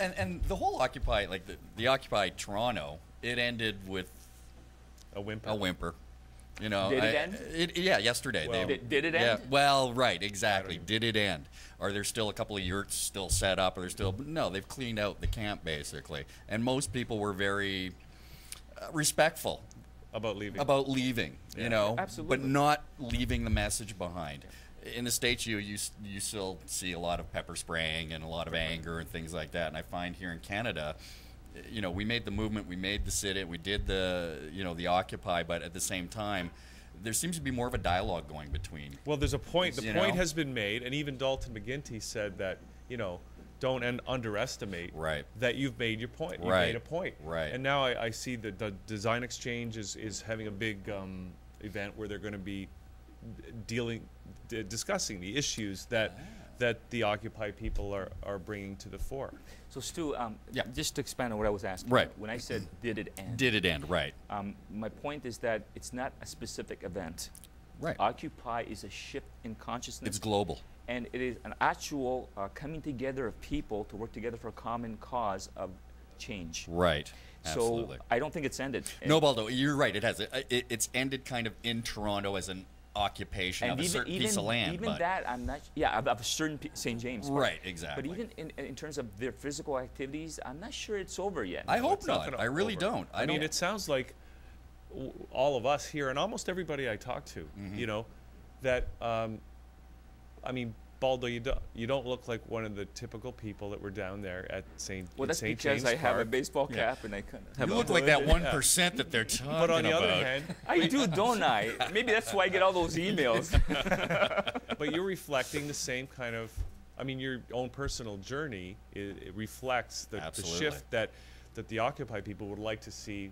and the whole Occupy, like the Occupy Toronto, it ended with a whimper. A whimper. You know, did it end? Yeah, yesterday. Well, did it end? Yeah, well, right, exactly. Did it end? Are there still a couple of yurts still set up? Are there still? No, they've cleaned out the camp basically, and most people were very respectful about leaving. You know, absolutely. but not leaving the message behind. In the States, you still see a lot of pepper spraying and a lot of anger and things like that. And I find here in Canada, you know, we made the movement, we made the sit-in, we did the Occupy, but at the same time, there seems to be more of a dialogue going between. Well, there's a point. The point has been made, and even Dalton McGuinty said that, don't underestimate that you've made your point. You've made a point. And now I see that the Design Exchange is having a big event where they're going to be discussing the issues that the Occupy people are bringing to the fore. So Stu, just to expand on what I was asking. When I said, did it end? Did it end, right. My point is that it's not a specific event. Occupy is a shift in consciousness. It's global. And it is an actual coming together of people to work together for a common cause of change. Absolutely. So I don't think it's ended. No, Baldo, you're right. It has. It's ended kind of in Toronto as an occupation of a certain piece of land. Even that, I'm not. Yeah, of a certain St. James. Exactly. But even in terms of their physical activities, I'm not sure it's over yet. I hope not. I really don't. I mean, it sounds like all of us here and almost everybody I talk to, that. I mean, Baldo, you don't look like one of the typical people that were down there at St. Well, that's St. because James I have a Park. baseball cap and I kind of have. You look like that 1% that they're talking about. But on the other hand, I do, don't I? Maybe that's why I get all those emails. But you're reflecting the same kind of. I mean, your own personal journey. It reflects the shift that the Occupy people would like to see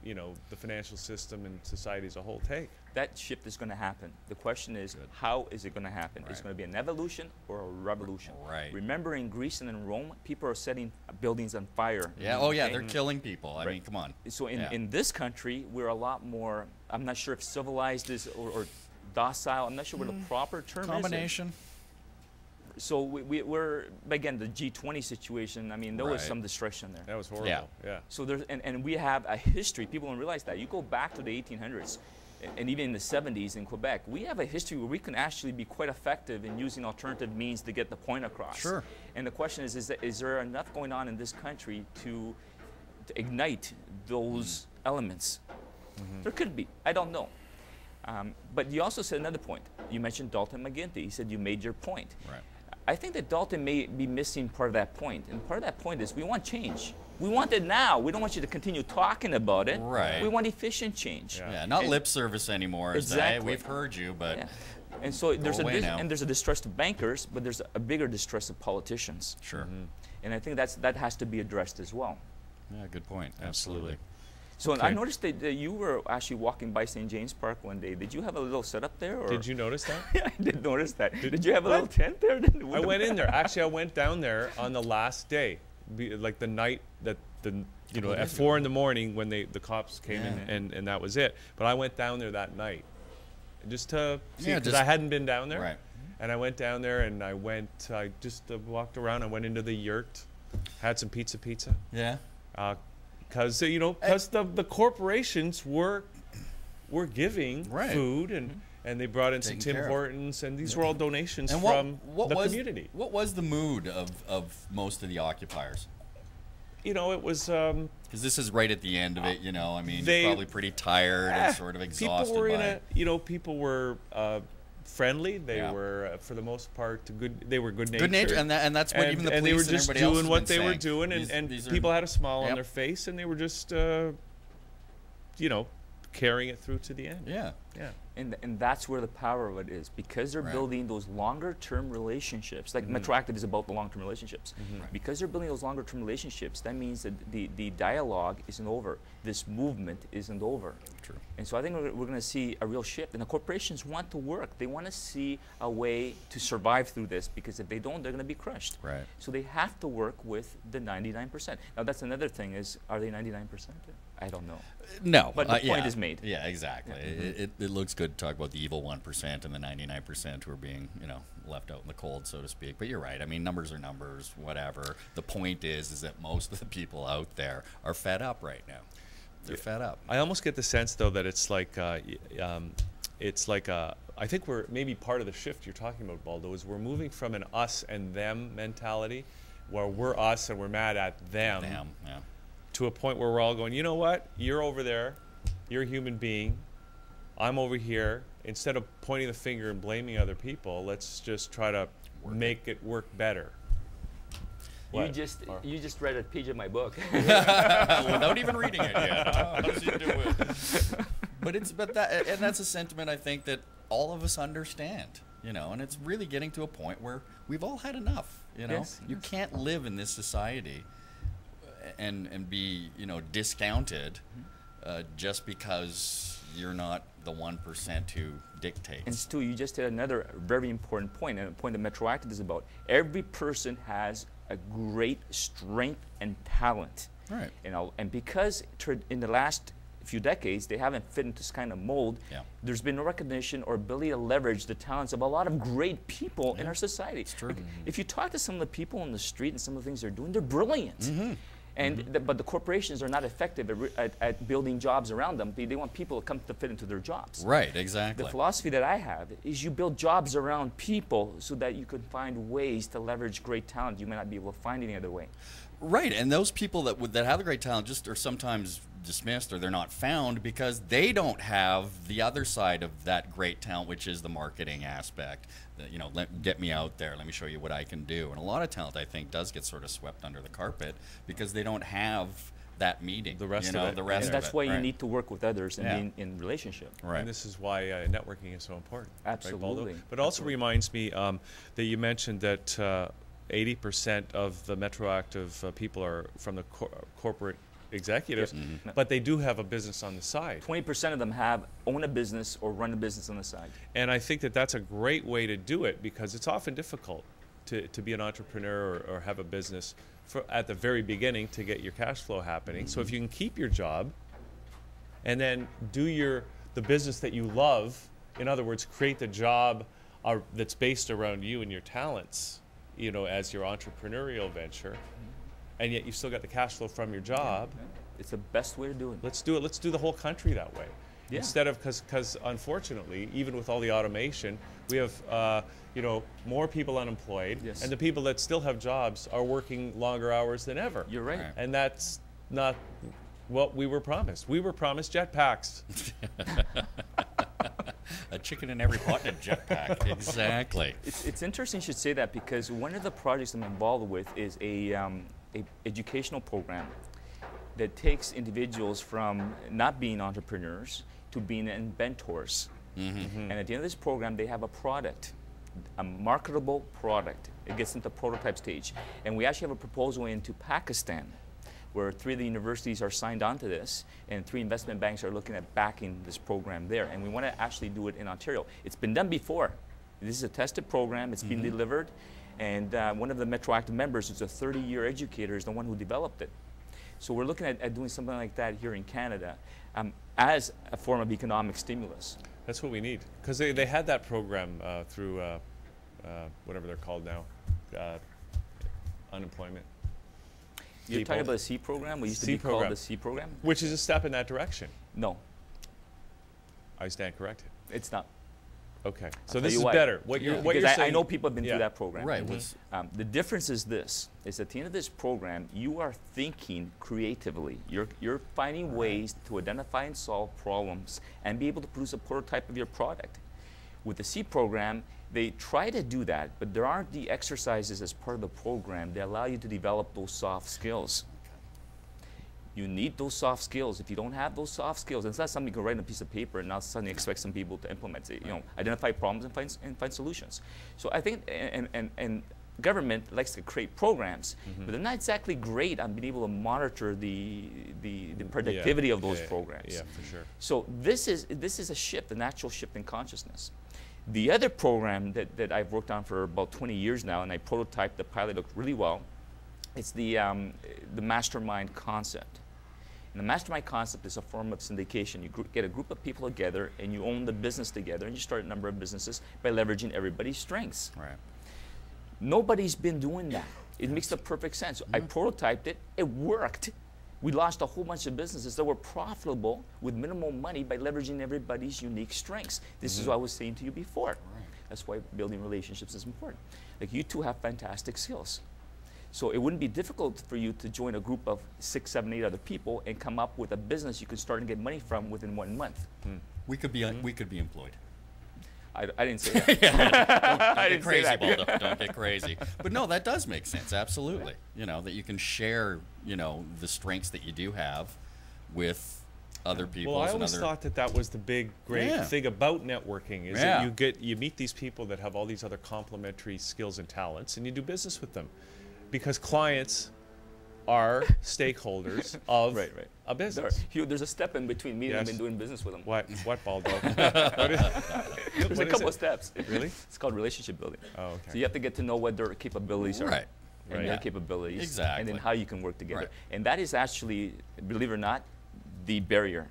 you know, the financial system and society as a whole take. That shift is going to happen. The question is, how is it going to happen? Right. Is it going to be an evolution or a revolution? Right. Remember, in Greece and in Rome, people are setting buildings on fire. Yeah. Oh, yeah. Okay? They're killing people. I mean, come on. So in this country, we're a lot more, I'm not sure if civilized is or docile. I'm not sure what the proper term Combination. is. So we're, again, the G20 situation, I mean, there was some destruction there. That was horrible. Yeah. So there's, and we have a history. People don't realize that. You go back to the 1800s, and even in the 70s in Quebec, we have a history where we can actually be quite effective in using alternative means to get the point across. Sure. And the question is there enough going on in this country to ignite those elements? There could be. I don't know. But you also said another point. You mentioned Dalton McGuinty. He said you made your point. Right. I think that Dalton may be missing part of that point. And part of that point is we want change. We want it now. We don't want you to continue talking about it. Right. We want efficient change. Yeah, not lip service anymore. Exactly. Hey, we've heard you, but Yeah. And so there's there's a distrust of bankers, but there's a bigger distrust of politicians. Sure. And I think that has to be addressed as well. Yeah, good point. Absolutely. So Okay. I noticed that you were actually walking by St. James Park one day. Did you have a little setup there? Or? Did you notice that? Yeah, I did notice that. Did you have a little tent there? I went in there. Actually, I went down there on the last day, like the night that at 4 in the morning when the cops came in, and that was it. But I went down there that night, just to see, because I hadn't been down there. Right. And I went down there, and I just walked around. I went into the yurt, had some pizza. Yeah. Because the corporations were giving food and they brought in some Taking Tim care of. Hortons, and these were all donations And from what the was, community. What was the mood of most of the occupiers? You know, it was Because this is right at the end of it. You know, I mean, They- you're probably pretty tired and sort of exhausted people were by it. people were friendly. They were for the most part good. They were good natured. Good nature, and that's what even the police and they were just everybody else doing has what been they were saying. doing, and These are- people had a smile on Yep. their face, and they were just carrying it through to the end. Yeah. Yeah. And that's where the power of it is, because they're Right. building those longer-term relationships. Like Metroactive is about the long-term relationships. Right. Because they're building those longer-term relationships, that means that the dialogue isn't over. This movement isn't over. True. And so I think we're going to see a real shift. And the corporations want to work. They want to see a way to survive through this, because if they don't, they're going to be crushed. Right. So they have to work with the 99%. Now that's another thing is, are they 99%? I don't know. No, But the point yeah. is made. Yeah, exactly. It looks good to talk about the evil 1% and the 99% who are being, left out in the cold, so to speak. But you're right. I mean, numbers are numbers, whatever. The point is that most of the people out there are fed up right now. They're fed up. I almost get the sense, though, that it's like I think we're maybe part of the shift you're talking about, Baldo, is we're moving from an us and them mentality, where we're us and we're mad at them, Yeah. to a point where we're all going, you know what? You're over there. You're a human being. I'm over here. Instead of pointing the finger and blaming other people, let's just try to make it work better. You just read a page of my book. Without even reading it yet. How does he do it? But that's a sentiment I think that all of us understand, and it's really getting to a point where we've all had enough, Yes, You can't live in this society and be, discounted just because you're not the 1% who dictates. And Stu, you just hit another very important point, and a point that Metroactive is about. Every person has a great strength and talent. Right. And because in the last few decades they haven't fit into this kind of mold, there's been no recognition or ability to leverage the talents of a lot of great people in our society. It's true. Like, if you talk to some of the people on the street and some of the things they're doing, they're brilliant. And but the corporations are not effective at building jobs around them. They want people to come to fit into their jobs. Right, exactly. The philosophy that I have is you build jobs around people so that you can find ways to leverage great talent you may not be able to find any other way. Right, and those people that have the great talent just are sometimes dismissed, or they're not found because they don't have the other side of that great talent, which is the marketing aspect. Get me out there, let me show you what I can do. And a lot of talent, I think, does get sort of swept under the carpet because they don't have that meeting. The rest of it. The rest And of that's it, why you right. need to work with others and be in relationship. Right. And this is why networking is so important. Right, Baldo? Absolutely. But it also reminds me that you mentioned that 80% of the Metroactive people are from the corporate executives, but they do have a business on the side. 20% of them own a business or run a business on the side. And I think that that's a great way to do it, because it's often difficult to be an entrepreneur or have a business at the very beginning to get your cash flow happening. So if you can keep your job and then do the business that you love, in other words, create the job that's based around you and your talents, you know, as your entrepreneurial venture, and yet you still got the cash flow from your job. It's the best way to do it. Let's do it. Let's do the whole country that way. Yeah. Instead of, because unfortunately, even with all the automation, we have you know, more people unemployed, Yes. and the people that still have jobs are working longer hours than ever. You're right. Right. And that's not what we were promised. We were promised jetpacks. A chicken in every pot and a jetpack. Exactly. It's interesting you should say that, because one of the projects I'm involved with is a educational program that takes individuals from not being entrepreneurs to being inventors. And at the end of this program, they have a product, a marketable product. It gets into prototype stage. And we actually have a proposal into Pakistan, where 3 of the universities are signed on to this, and 3 investment banks are looking at backing this program there. And we want to actually do it in Ontario. It's been done before. This is a tested program. It's been delivered. And one of the Metroactive members, who's a 30-year educator, is the one who developed it. So we're looking at doing something like that here in Canada as a form of economic stimulus. That's what we need. Because they had that program through whatever they're called now, unemployment. You're talking about the C program? We used to C be program. called the C program? Which is a step in that direction. No, I stand corrected. it's not. Okay. So tell this you is why. better. What you're Because saying. I know people have been Yeah. through that program. Right. The difference is this: is at the end of this program, you are thinking creatively. You're finding ways to identify and solve problems and be able to produce a prototype of your product. With the C program, they try to do that, but there aren't the exercises as part of the program that allow you to develop those soft skills. You need those soft skills. If you don't have those soft skills, it's not something you can write on a piece of paper and now suddenly expect some people to implement it. You know, identify problems and find solutions. So I think, and government likes to create programs, but they're not exactly great on being able to monitor the productivity of those programs. Yeah, for sure. So this is a shift, a natural shift in consciousness. The other program that I've worked on for about 20 years now, and I prototyped the pilot, looked really well. It's the mastermind concept. And the mastermind concept is a form of syndication. You get a group of people together, and you own the business together, and you start a number of businesses by leveraging everybody's strengths. Right. Nobody's been doing that. It makes the perfect sense. I prototyped it. It worked. We launched a whole bunch of businesses that were profitable with minimal money by leveraging everybody's unique strengths. This is what I was saying to you before. That's why building relationships is important. Like, you two have fantastic skills. So it wouldn't be difficult for you to join a group of 6, 7, 8 other people and come up with a business you could start and get money from within 1 month. We could be employed. I didn't say that. Don't get crazy, Baldo. Don't get crazy. But no, that does make sense. Absolutely. You know, that you can share, you know, the strengths that you do have with other people. Well, I always thought that was the big, great thing about networking is that you meet these people that have all these other complementary skills and talents, and you do business with them, because clients are stakeholders of a business. There's a step in between me and doing business with them. What, Baldo? There's a couple of steps. Really? It's called relationship building. Oh, okay. So you have to get to know what their capabilities are. Right. And their capabilities. Exactly. And then how you can work together. Right. And that is actually, believe it or not, the barrier.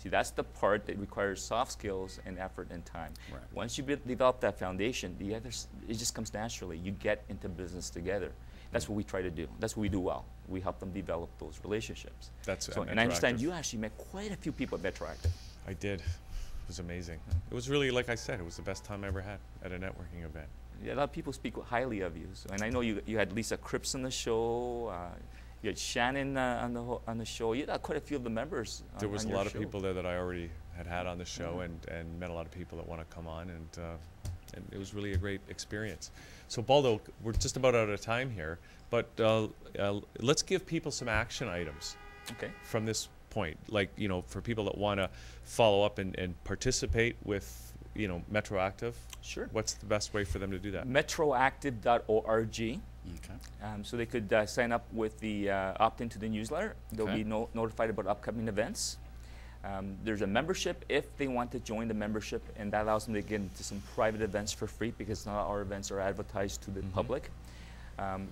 See, that's the part that requires soft skills and effort and time. Right. Once you develop that foundation, the others, it just comes naturally. You get into business together. That's what we try to do. That's what we do well. We help them develop those relationships. And I understand you actually met quite a few people at Metroactive. I did. It was amazing. It was really, like I said, it was the best time I ever had at a networking event. Yeah, a lot of people speak highly of you. So, and I know you had Lisa Cripps on the show. You had Shannon on the show. You had quite a few of the members. There was on a your lot show. of people there that I already had on the show, and met a lot of people that want to come on, and it was really a great experience. So Baldo, we're just about out of time here, but let's give people some action items. Okay. From this point, like, you know, for people that want to follow up and participate with, you know, Metroactive. Sure. What's the best way for them to do that? Metroactive.org. Okay. So they could sign up with the opt into the newsletter. They'll Okay. be notified about upcoming events. There's a membership if they want to join the membership, and that allows them to get into some private events for free because not all our events are advertised to the public.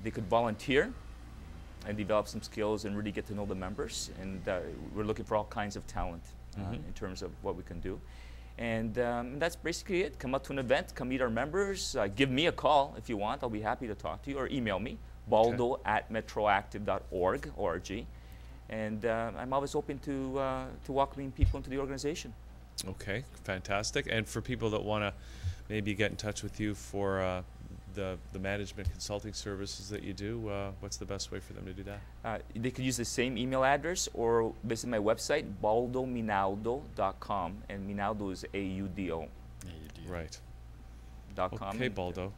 They could volunteer and develop some skills and really get to know the members. And we're looking for all kinds of talent in terms of what we can do. And that's basically it. Come out to an event, come meet our members. Give me a call if you want. I'll be happy to talk to you, or email me, baldo@metroactive.org. And I'm always open to welcoming people into the organization. Okay, fantastic. And for people that want to maybe get in touch with you for the management consulting services that you do, what's the best way for them to do that? They could use the same email address or visit my website, baldominaudo.com. And Minaudo is A-U-D-O. Right. .com. Okay, Baldo.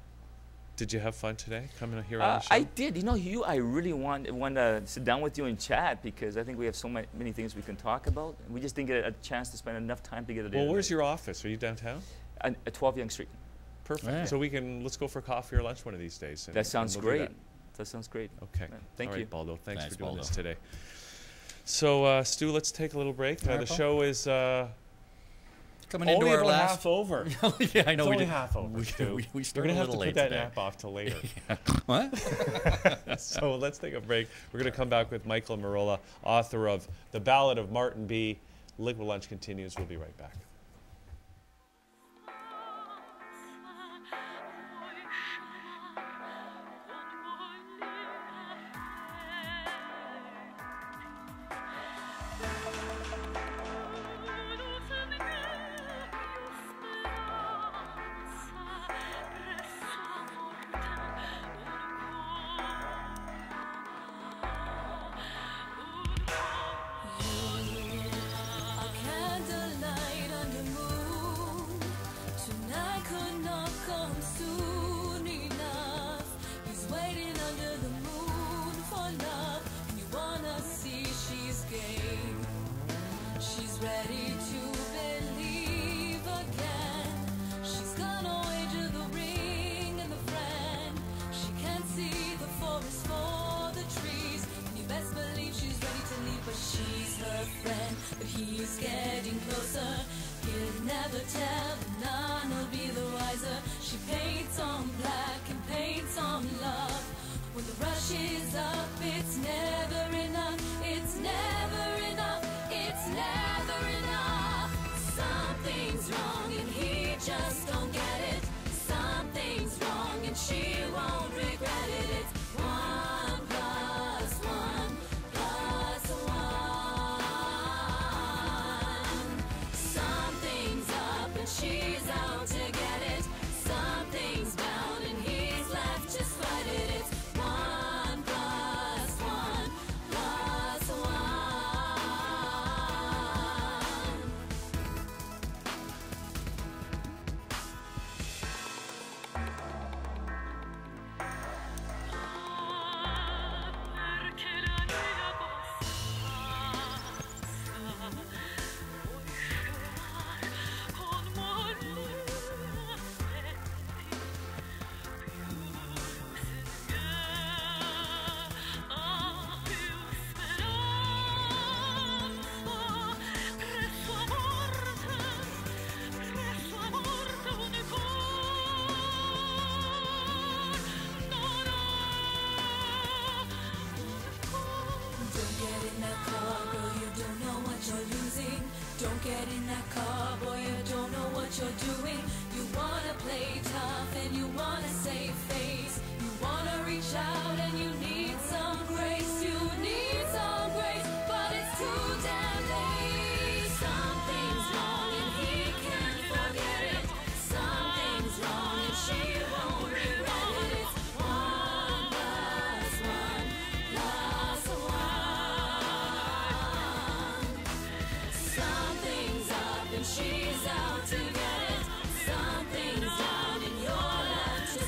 Did you have fun today coming here on the show? I did. You know, I really want to sit down with you and chat because I think we have so many things we can talk about. We just didn't get a chance to spend enough time together. Well, where's your office? Are you downtown? At 12 Yonge Street. Perfect. Yeah. So let's go for coffee or lunch one of these days. That sounds we'll do great. that. That sounds great. Okay. Thank All right, you. Baldo. Thanks for doing Baldo. this today. So, Stu, let's take a little break. The show is Coming into only our about last. half over. Yeah, I know. It's we only did. half over, Stu. We You're started going to a have to little put late that today. nap off till later. What? So let's take a break. We're going to come back with Michael Mirolla, author of The Ballad of Martin B. Liquid Lunch continues. We'll be right back. Candlelight under moon. Tonight could not come soon enough. He's waiting under the moon for love. And you wanna see she's game. She's ready to believe again. She's gonna wager the ring and the friend. She can't see the forest for the trees. And you best believe she's ready to leave, but she's her friend. But he's getting closer. He'll never tell, and none will be the wiser. She paints on black and paints on love. When the rush is up, it's never enough. It's never enough. It's never enough. Something's wrong and he just don't get it. Something's wrong and she won't regret it. It's 1 plus 1 plus 1. Something's up and she's out to get it. Something's bound and he's left to spite it. It's 1 plus 1 plus 1. Don't get in that car, girl, you don't know what you're losing. Don't get in that car, boy, you don't know what you're doing. You wanna play tough and you wanna save face. You wanna reach out and you need some grace. You need some grace, but it's too damn late. Something's wrong and he can't forget it. Something's wrong and she won't regret it. It's 1 plus 1 plus 1. Something's up and she's out to get it. Something's down and you're left to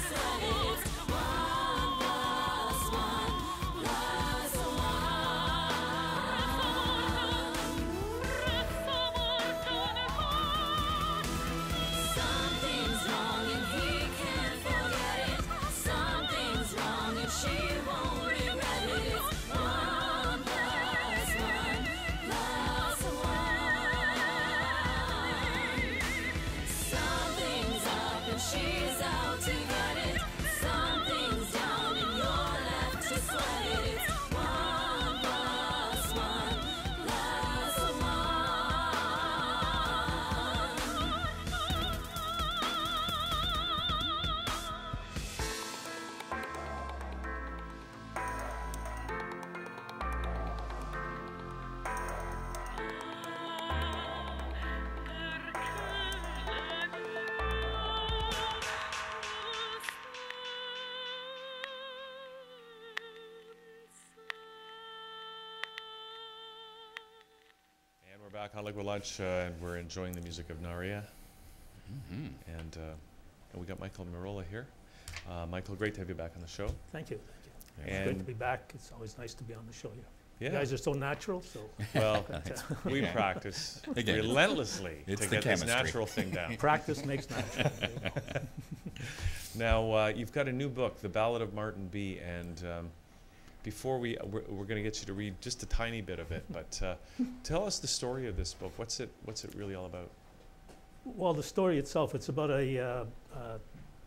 back on Liquid Lunch, and we're enjoying the music of NARIA. And we got Michael Mirolla here. Michael, great to have you back on the show. Thank you. Thank you. And It's great to be back. It's always nice to be on the show here. yeah, You guys are so natural, so well, but, we practice Again, relentlessly it's to the get this chemistry. natural thing down. practice makes natural. Now, you've got a new book, The Ballad of Martin B. And before we're going to get you to read just a tiny bit of it, but tell us the story of this book. What's it really all about? Well, the story itself, it's about a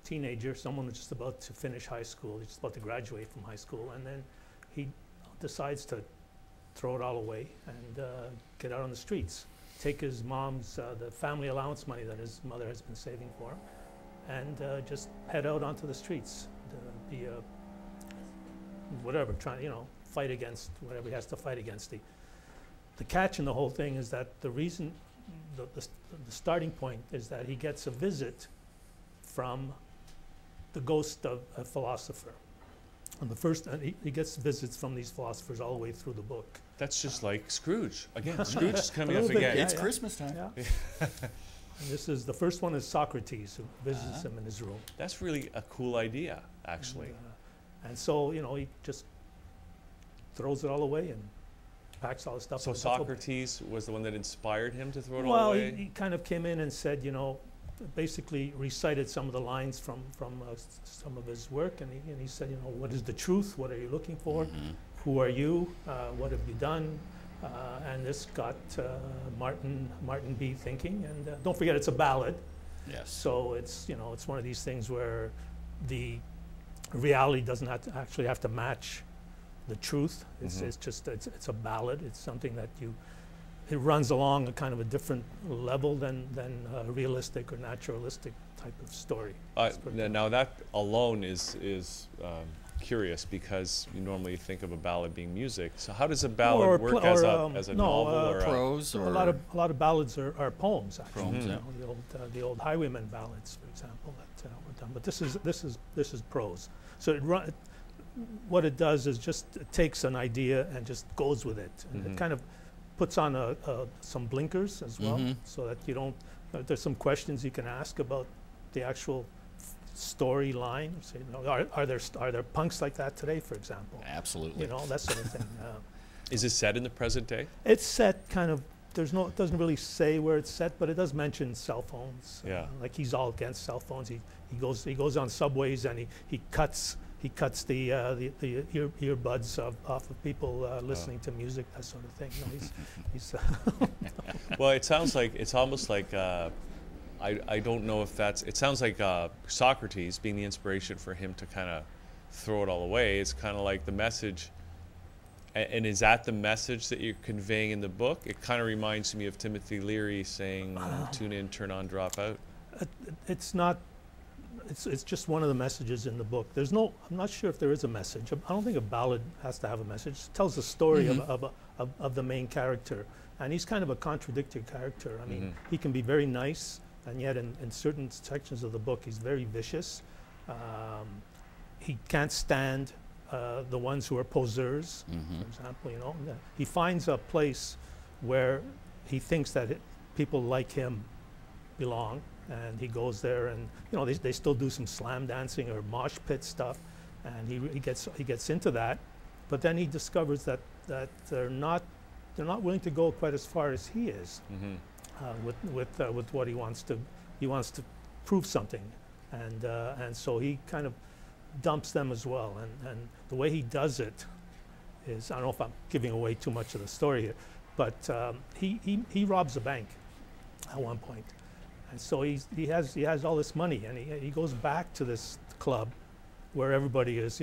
teenager, someone who's just about to finish high school. He's just about to graduate from high school, and then he decides to throw it all away and get out on the streets, take his mom's, the family allowance money that his mother has been saving for him, and just head out onto the streets, be whatever, trying, fight against whatever he has to fight against. The catch in the whole thing is that the reason, the starting point is that he gets a visit from the ghost of a philosopher. And he gets visits from these philosophers all the way through the book. That's just like Scrooge. Again, Scrooge is coming A up little bit, again. yeah. It's Christmas time. Yeah. And the first one is Socrates, who visits him in his room. That's really a cool idea, actually. And so, he just throws it all away and packs all the stuff. So in a duffel bag. Socrates was the one that inspired him to throw it all Well, away? he kind of came in and said, basically recited some of the lines from some of his work, and he said, what is the truth? What are you looking for? Who are you? What have you done? And this got Martin B. thinking. And don't forget, it's a ballad. Yes. So it's it's one of these things where the reality doesn't actually have to match the truth. It's just it's a ballad. It's something that it runs along a kind of a different level than a realistic or naturalistic type of story. Now that alone is curious, because you normally think of a ballad being music. So how does a ballad work as a novel or prose? A Or lot of ballads are poems, actually. Poems, yeah. The old Highwayman ballads, for example, that were done. But this is prose. So what it does is just it takes an idea and just goes with it. And it kind of puts on some blinkers as well, so that you don't. There's some questions you can ask about the actual storyline. Say, are there punks like that today, for example? Absolutely. That sort of thing. is it set in the present day? It's set kind of. It doesn't really say where it's set, but it does mention cell phones. Yeah. Like he's all against cell phones. He goes on subways and he cuts the earbuds off of people listening to music, that sort of thing. He's Well, it sounds like it's almost like I don't know if that's. It sounds like Socrates being the inspiration for him to kind of throw it all away. It's kind of like the message. And is that the message that you're conveying in the book? It kind of reminds me of Timothy Leary saying, "Tune in, turn on, drop out." It's not. It's just one of the messages in the book. I'm not sure if there is a message. I don't think a ballad has to have a message. It tells the story of the main character, and he's kind of a contradictory character. I mean, he can be very nice, and yet in certain sections of the book, he's very vicious. He can't stand the ones who are poseurs, for example. He finds a place where he thinks that people like him belong. And he goes there, and they still do some slam dancing or mosh pit stuff, and he gets into that, but then he discovers that they're not willing to go quite as far as he is with what he wants to prove something, and so he kind of dumps them as well, and the way he does it is, I don't know if I'm giving away too much of the story here, but he robs a bank at one point. And so he has all this money, and he goes back to this club where everybody is,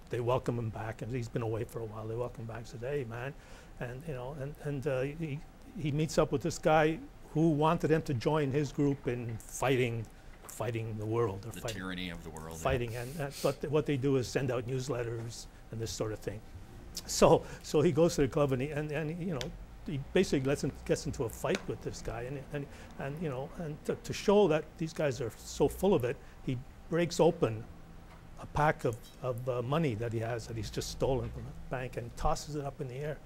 they welcome him back, and he's been away for a while. They welcome him back and says, "Hey, man," and he meets up with this guy who wanted him to join his group in fighting the world, or the tyranny of the world. Fighting, but what they do is send out newsletters and this sort of thing. So he goes to the club, and he basically gets into a fight with this guy, and to show that these guys are so full of it, he breaks open a pack of money that he has that he's just stolen from the bank and tosses it up in the air.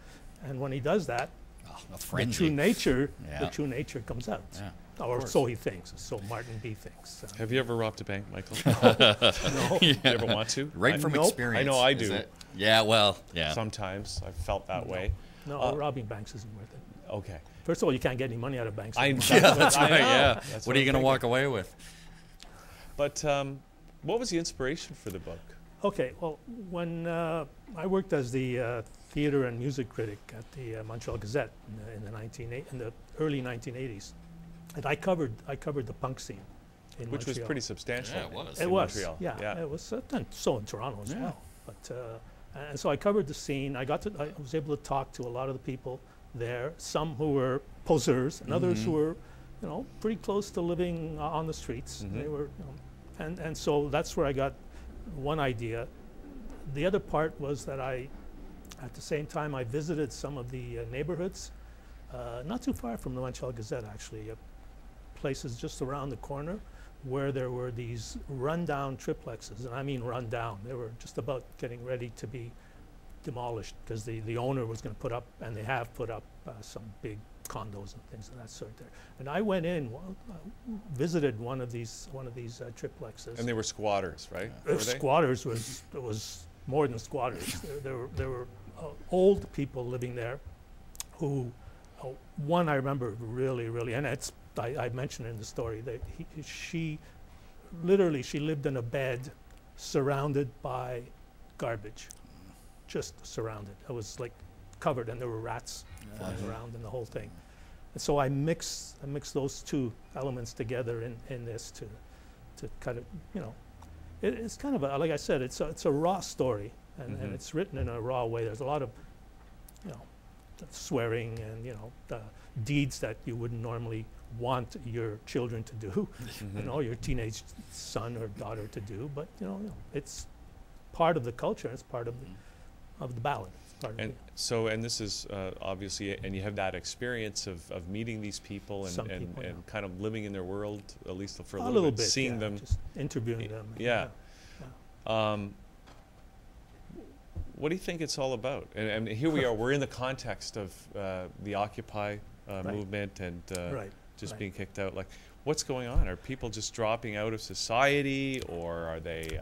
And when he does that, Oh, a the frenzy. the true nature comes out. Yeah, Or so he thinks, so Martin B thinks. Have you ever robbed a bank, Michael? No. You ever want to? Right from Nope. experience. I know I is do. it? Yeah, well, yeah. Sometimes I've felt that way. No, robbing banks isn't worth it. Okay. First of all, you can't get any money out of banks. I- That's I right, know. yeah. That's What are you I'm going to walk thinking. away with? But what was the inspiration for the book? Okay, well, when I worked as the theater and music critic at the Montreal Gazette in the early 1980s, and I covered the punk scene in Which was Montreal. pretty substantial. Yeah, it was. It in was, Montreal. yeah, it was. And so in Toronto as Yeah. well. But and so I covered the scene. I was able to talk to a lot of the people there. Some who were poseurs, and others who were, pretty close to living on the streets. They were, and so that's where I got one idea. The other part was that at the same time, I visited some of the neighborhoods, not too far from the Montreal Gazette, actually, places just around the corner where there were these rundown triplexes, and I mean rundown. They were just about getting ready to be demolished because the owner was going to put up, and they have put up some big condos and things of that sort there. And I went in, visited one of these triplexes. And they were squatters, right? Were they? Squatters was more than squatters. there were old people living there who, one I remember really, and I mentioned in the story that she lived in a bed surrounded by garbage, just surrounded. It was like covered, and there were rats flying around and the whole thing. And so I mix those two elements together in this to kind of, it's kind of like I said, it's a raw story, and it's written in a raw way. There's a lot of, swearing and deeds that you wouldn't normally want your children to do, your teenage son or daughter to do. But it's part of the culture. It's part of the ballad. It's part And of so, and this is obviously, and you have that experience of meeting these people Some and people, yeah. kind of living in their world, at least for a a little, little bit, bit, seeing yeah, them. just interviewing them. Yeah. What do you think it's all about? And here we are. We're in the context of the Occupy movement and just being kicked out. Like, what's going on? Are people just dropping out of society, or are they?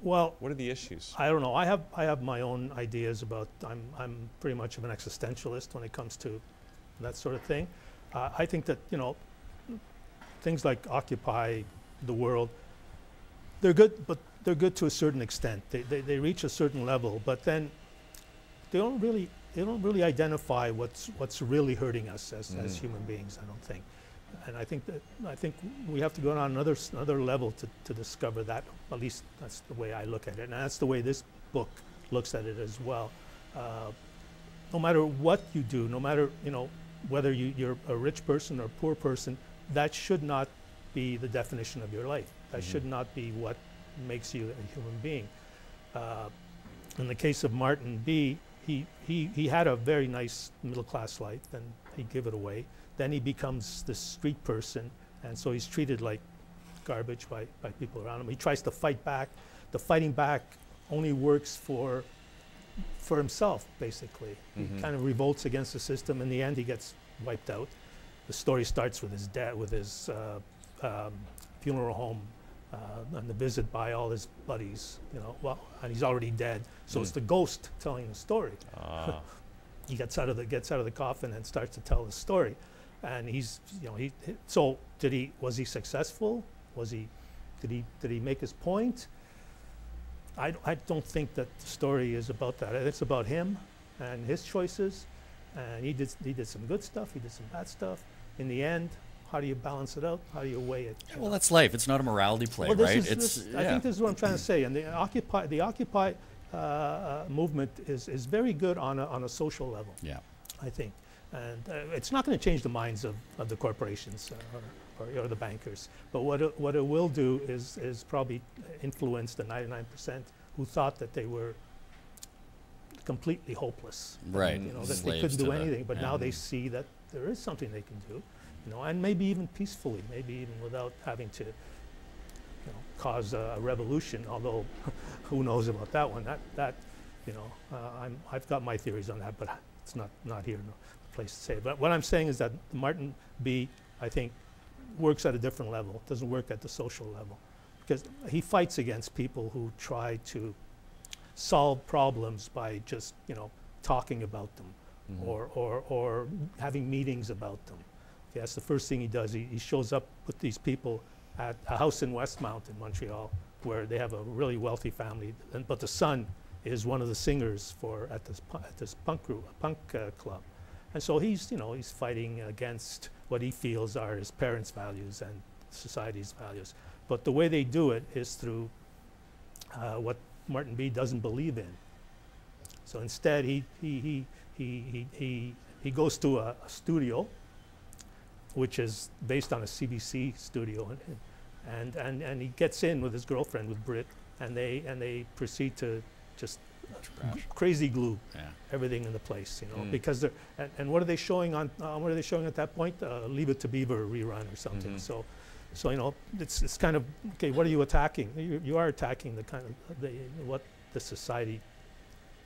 Well, what are the issues? I don't know. I have my own ideas about. I'm pretty much of an existentialist when it comes to that sort of thing. I think that things like Occupy the World, they're good, but they're good to a certain extent. They reach a certain level, but then they don't really identify what's really hurting us as human beings. I don't think, and I think we have to go on another level to discover that. At least that's the way I look at it, and that's the way this book looks at it as well. No matter what you do, no matter whether you're a rich person or a poor person, that should not be the definition of your life. That should not be what makes you a human being. In the case of Martin B., he had a very nice middle-class life, and he gave it away. Then he becomes this street person, and so he's treated like garbage by people around him. He tries to fight back. The fighting back only works for himself, basically. He kind of revolts against the system. In the end, he gets wiped out. The story starts with his dad, with his funeral home, and the visit by all his buddies, and he's already dead. So it's the ghost telling the story. He gets out of the coffin and starts to tell the story, and so was he successful? Did he make his point? I don't think that the story is about that. It's about him and his choices, and he did some good stuff. He did some bad stuff. In the end, how do you balance it out? How do you weigh it? Well, that's life. It's not a morality play, Well, right? I think this is what I'm trying to say. And the Occupy movement is very good on a social level. Yeah. I think, and it's not going to change the minds of the corporations or the bankers. But what it will do is probably influence the 99% who thought that they were completely hopeless. Right. That they couldn't do anything. But now they see that there is something they can do. And maybe even peacefully, maybe even without having to, cause a revolution. Although, who knows about that one? I've got my theories on that, but it's not here, no place to say it. But what I'm saying is that Martin B, I think, works at a different level. Doesn't work at the social level, because he fights against people who try to solve problems by just, you know, talking about them, or having meetings about them. Okay, that's the first thing he does. He shows up with these people at a house in Westmount in Montreal, where they have a really wealthy family, but the son is one of the singers at this punk group, club, and so he's, you know, he's fighting against what he feels are his parents' values and society's values. But the way they do it is through what Martin B doesn't believe in. So instead, he goes to a studio, which is based on a CBC studio, and he gets in with his girlfriend, with Britt, and they proceed to just crazy glue everything in the place, you know, because they're and what are they showing on what are they showing at that point? Leave It to Beaver rerun or something. So you know, it's kind of, okay, what are you attacking? You are attacking the kind of what the society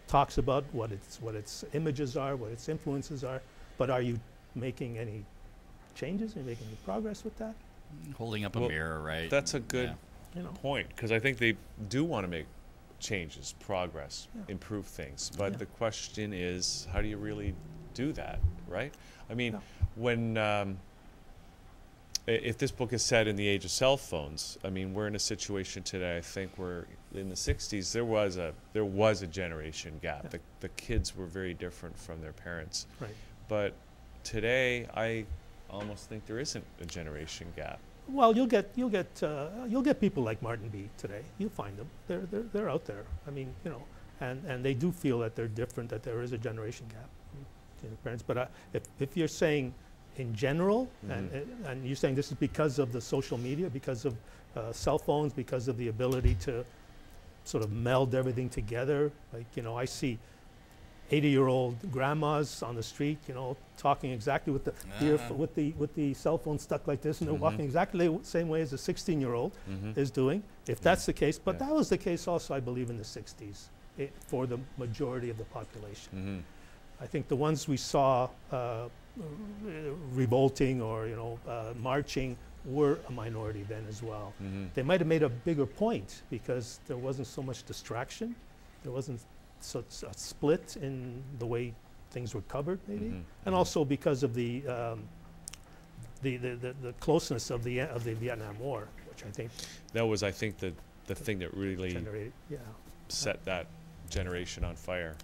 talks about, what its images are, what its influences are, but are you making any changes? Are you making any progress with that? Holding up a mirror, right? That's a good point, because I think they do want to make changes, progress, improve things. But the question is, how do you really do that, right? I mean, when if this book is set in the age of cell phones, I mean, we're in a situation today, I think, where in the 60s there was a generation gap. The kids were very different from their parents. Right. But today, I almost think there isn't a generation gap. Well, you'll get people like Martin B today. You'll find them. They're out there. I mean, you know, and they do feel that they're different, that there is a generation gap in the parents. But if you're saying in general, and you're saying this is because of the social media, because of cell phones, because of the ability to sort of meld everything together, like, you know, I see 80-year-old grandmas on the street, you know, talking exactly with the cell phone stuck like this, and they're walking exactly the same way as a 16-year-old is doing, if that's the case. But that was the case also, I believe, in the 60s for the majority of the population. I think the ones we saw revolting or, you know, marching were a minority then as well. They might have made a bigger point because there wasn't so much distraction. There wasn't such a split in the way things were covered, maybe, and also because of the closeness of the Vietnam War, which I think that was, I think, the thing that really set that generation on fire.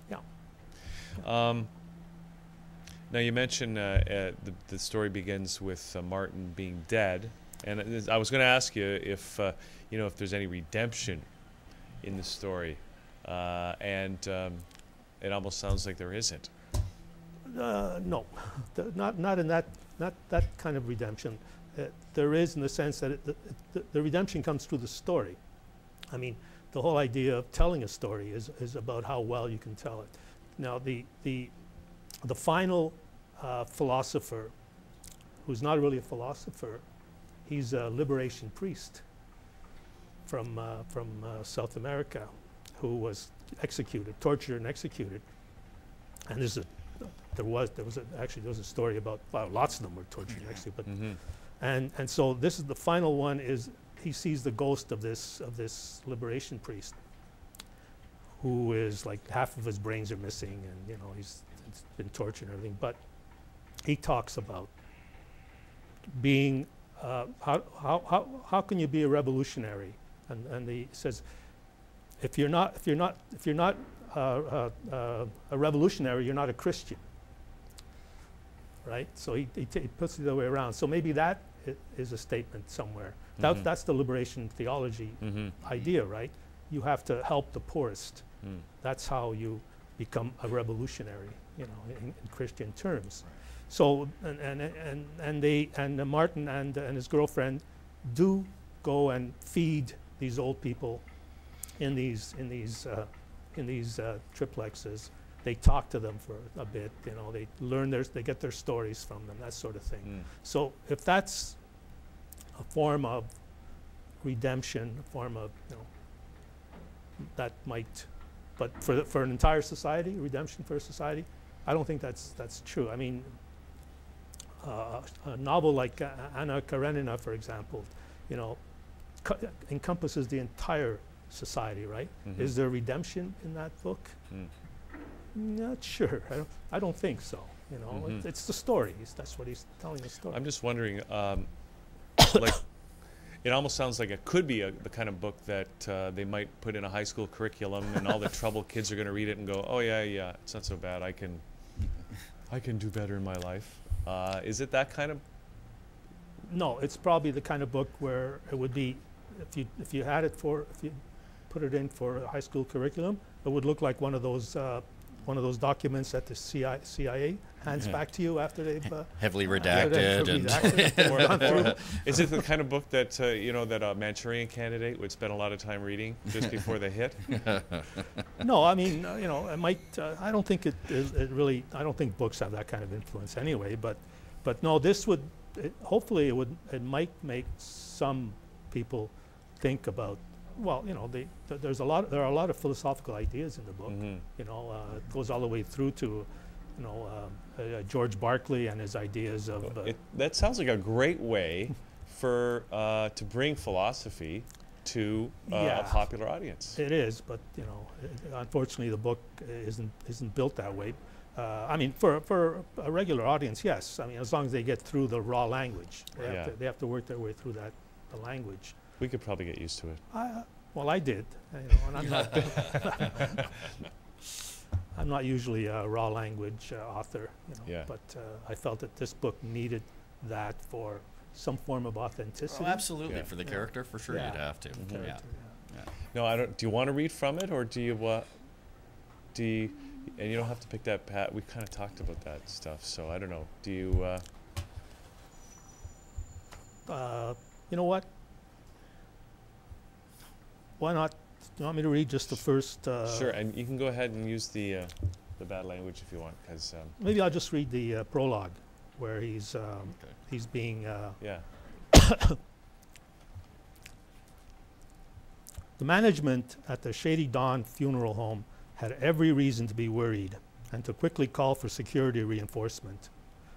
Now you mentioned the story begins with Martin being dead, and I was going to ask you if you know, if there's any redemption in the story. And it almost sounds like there isn't. No, not in that kind of redemption. There is, in the sense that the redemption comes through the story. I mean, the whole idea of telling a story is about how well you can tell it. Now, the final philosopher, who's not really a philosopher, he's a liberation priest from South America, who was executed, tortured and executed. And there was a story about, well, lots of them were tortured and executed. But and so this is the final one. Is he sees the ghost of this liberation priest, who is like half of his brains are missing, and, you know, he's been tortured and everything. But he talks about being how can you be a revolutionary, and he says, if you're not a revolutionary, you're not a Christian, right? So he puts it the other way around. So maybe that is a statement somewhere. That's the liberation theology idea, right? You have to help the poorest. That's how you become a revolutionary, you know, in Christian terms. So and Martin and his girlfriend do go and feed these old people in these triplexes. They talk to them for a bit, you know, they learn they get their stories from them, that sort of thing. So if that's a form of redemption, a form of, you know, that might, but for an entire society, redemption for a society, I don't think that's true. I mean, a novel like Anna Karenina, for example, you know, encompasses the entire society, right? Mm-hmm. Is there redemption in that book? Not sure. I don't think so. You know, it's the story. That's what he's telling the story. I'm just wondering, like, it almost sounds like it could be the kind of book that they might put in a high school curriculum, and all the troubled kids are going to read it and go, "Oh yeah, it's not so bad. I can do better in my life." Is it that kind of? No, it's probably the kind of book where it would be, if you put it in for a high school curriculum, it would look like one of those documents that the CIA hands back to you after they've heavily redacted. Or is it the kind of book that that a Manchurian Candidate would spend a lot of time reading just before they hit? No, I mean, it might. I don't think it really. I don't think books have that kind of influence anyway. But no, this would. Hopefully, it might make some people think about. Well, there are a lot of philosophical ideas in the book. It goes all the way through to, George Berkeley and his ideas of. That sounds like a great way for to bring philosophy to a popular audience. It is, but unfortunately, the book isn't built that way. I mean, for a regular audience, yes. I mean, as long as they get through the raw language, they have to work their way through the language. We could probably get used to it. Well, I did. And I'm not usually a raw language author, but I felt that this book needed that for some form of authenticity. Oh, absolutely. For the character, for sure, you'd have to. No, I don't. Do you want to read from it, or do you? And you don't have to pick that. We kind of talked about that stuff, so I don't know. Do you? You know what? Why not? Do you want me to read just the first? Sure, and you can go ahead and use the bad language if you want, because maybe I'll just read the prologue, where he's being. The management at the Shady Dawn funeral home had every reason to be worried and to quickly call for security reinforcement.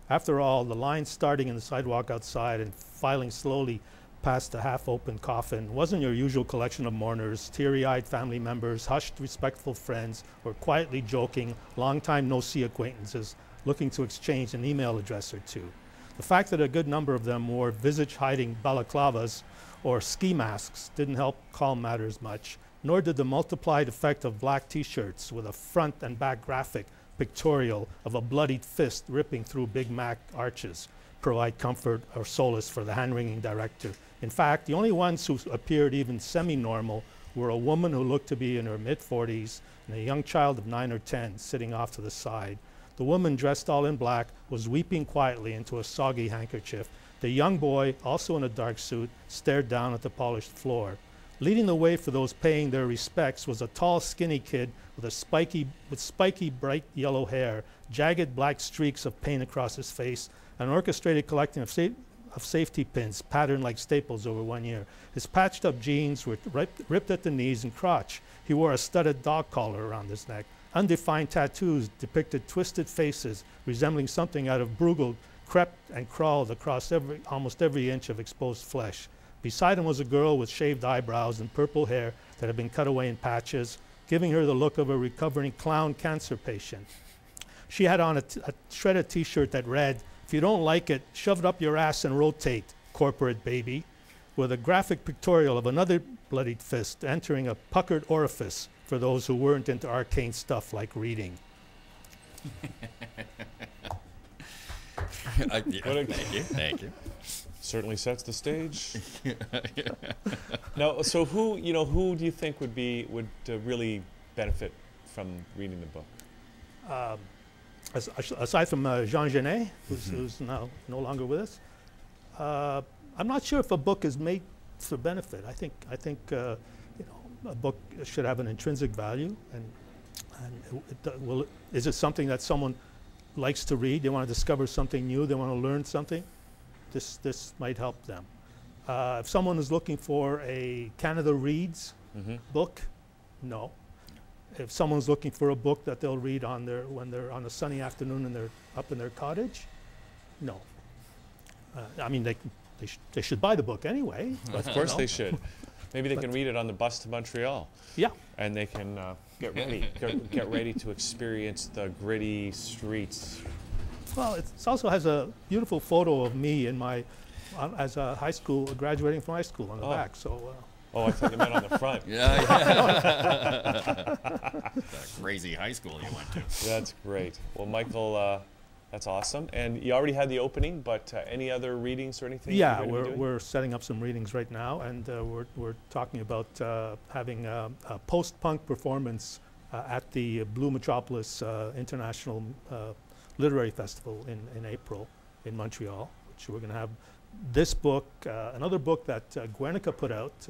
After all, the line starting in the sidewalk outside and filing slowly past the half-open coffin wasn't your usual collection of mourners, teary-eyed family members, hushed, respectful friends, or quietly joking, long-time no-see acquaintances looking to exchange an email address or two. The fact that a good number of them wore visage-hiding balaclavas or ski masks didn't help calm matters much, nor did the multiplied effect of black T-shirts with a front and back graphic pictorial of a bloodied fist ripping through Big Mac arches provide comfort or solace for the hand-wringing director. In fact, the only ones who appeared even semi-normal were a woman who looked to be in her mid-40s and a young child of 9 or 10 sitting off to the side. The woman, dressed all in black, was weeping quietly into a soggy handkerchief. The young boy, also in a dark suit, stared down at the polished floor. Leading the way for those paying their respects was a tall, skinny kid with spiky, bright yellow hair, jagged black streaks of paint across his face, an orchestrated collection of safety pins patterned like staples over one ear. His patched-up jeans were ripped at the knees and crotch. He wore a studded dog collar around his neck. Undefined tattoos depicted twisted faces resembling something out of Bruegel crept and crawled across almost every inch of exposed flesh. Beside him was a girl with shaved eyebrows and purple hair that had been cut away in patches, giving her the look of a recovering clown cancer patient. She had on a shredded T-shirt that read, "If you don't like it, shove it up your ass and rotate, corporate baby," with a graphic pictorial of another bloodied fist entering a puckered orifice for those who weren't into arcane stuff like reading. Thank you. Certainly sets the stage. Now, so who do you think would really benefit from reading the book? Aside from Jean Genet, who's now no longer with us, I'm not sure if a book is made for benefit. I think a book should have an intrinsic value, and is it something that someone likes to read? They want to discover something new. They want to learn something. This might help them. If someone is looking for a Canada Reads book, no. If someone's looking for a book that they'll read when they're on a sunny afternoon and they're up in their cottage, no. I mean, they should buy the book anyway. Of course they should. Maybe they can read it on the bus to Montreal. Yeah. And they can get ready to experience the gritty streets. Well, it also has a beautiful photo of me in my as a high school, graduating from high school on the back. So. Oh, I thought you meant on the front. Yeah. That crazy high school you went to. That's great. Well, Michael, that's awesome. And you already had the opening, but any other readings or anything? Yeah, we're setting up some readings right now, and we're talking about having a post-punk performance at the Blue Metropolis International Literary Festival in April in Montreal, which we're going to have this book, another book that Guernica put out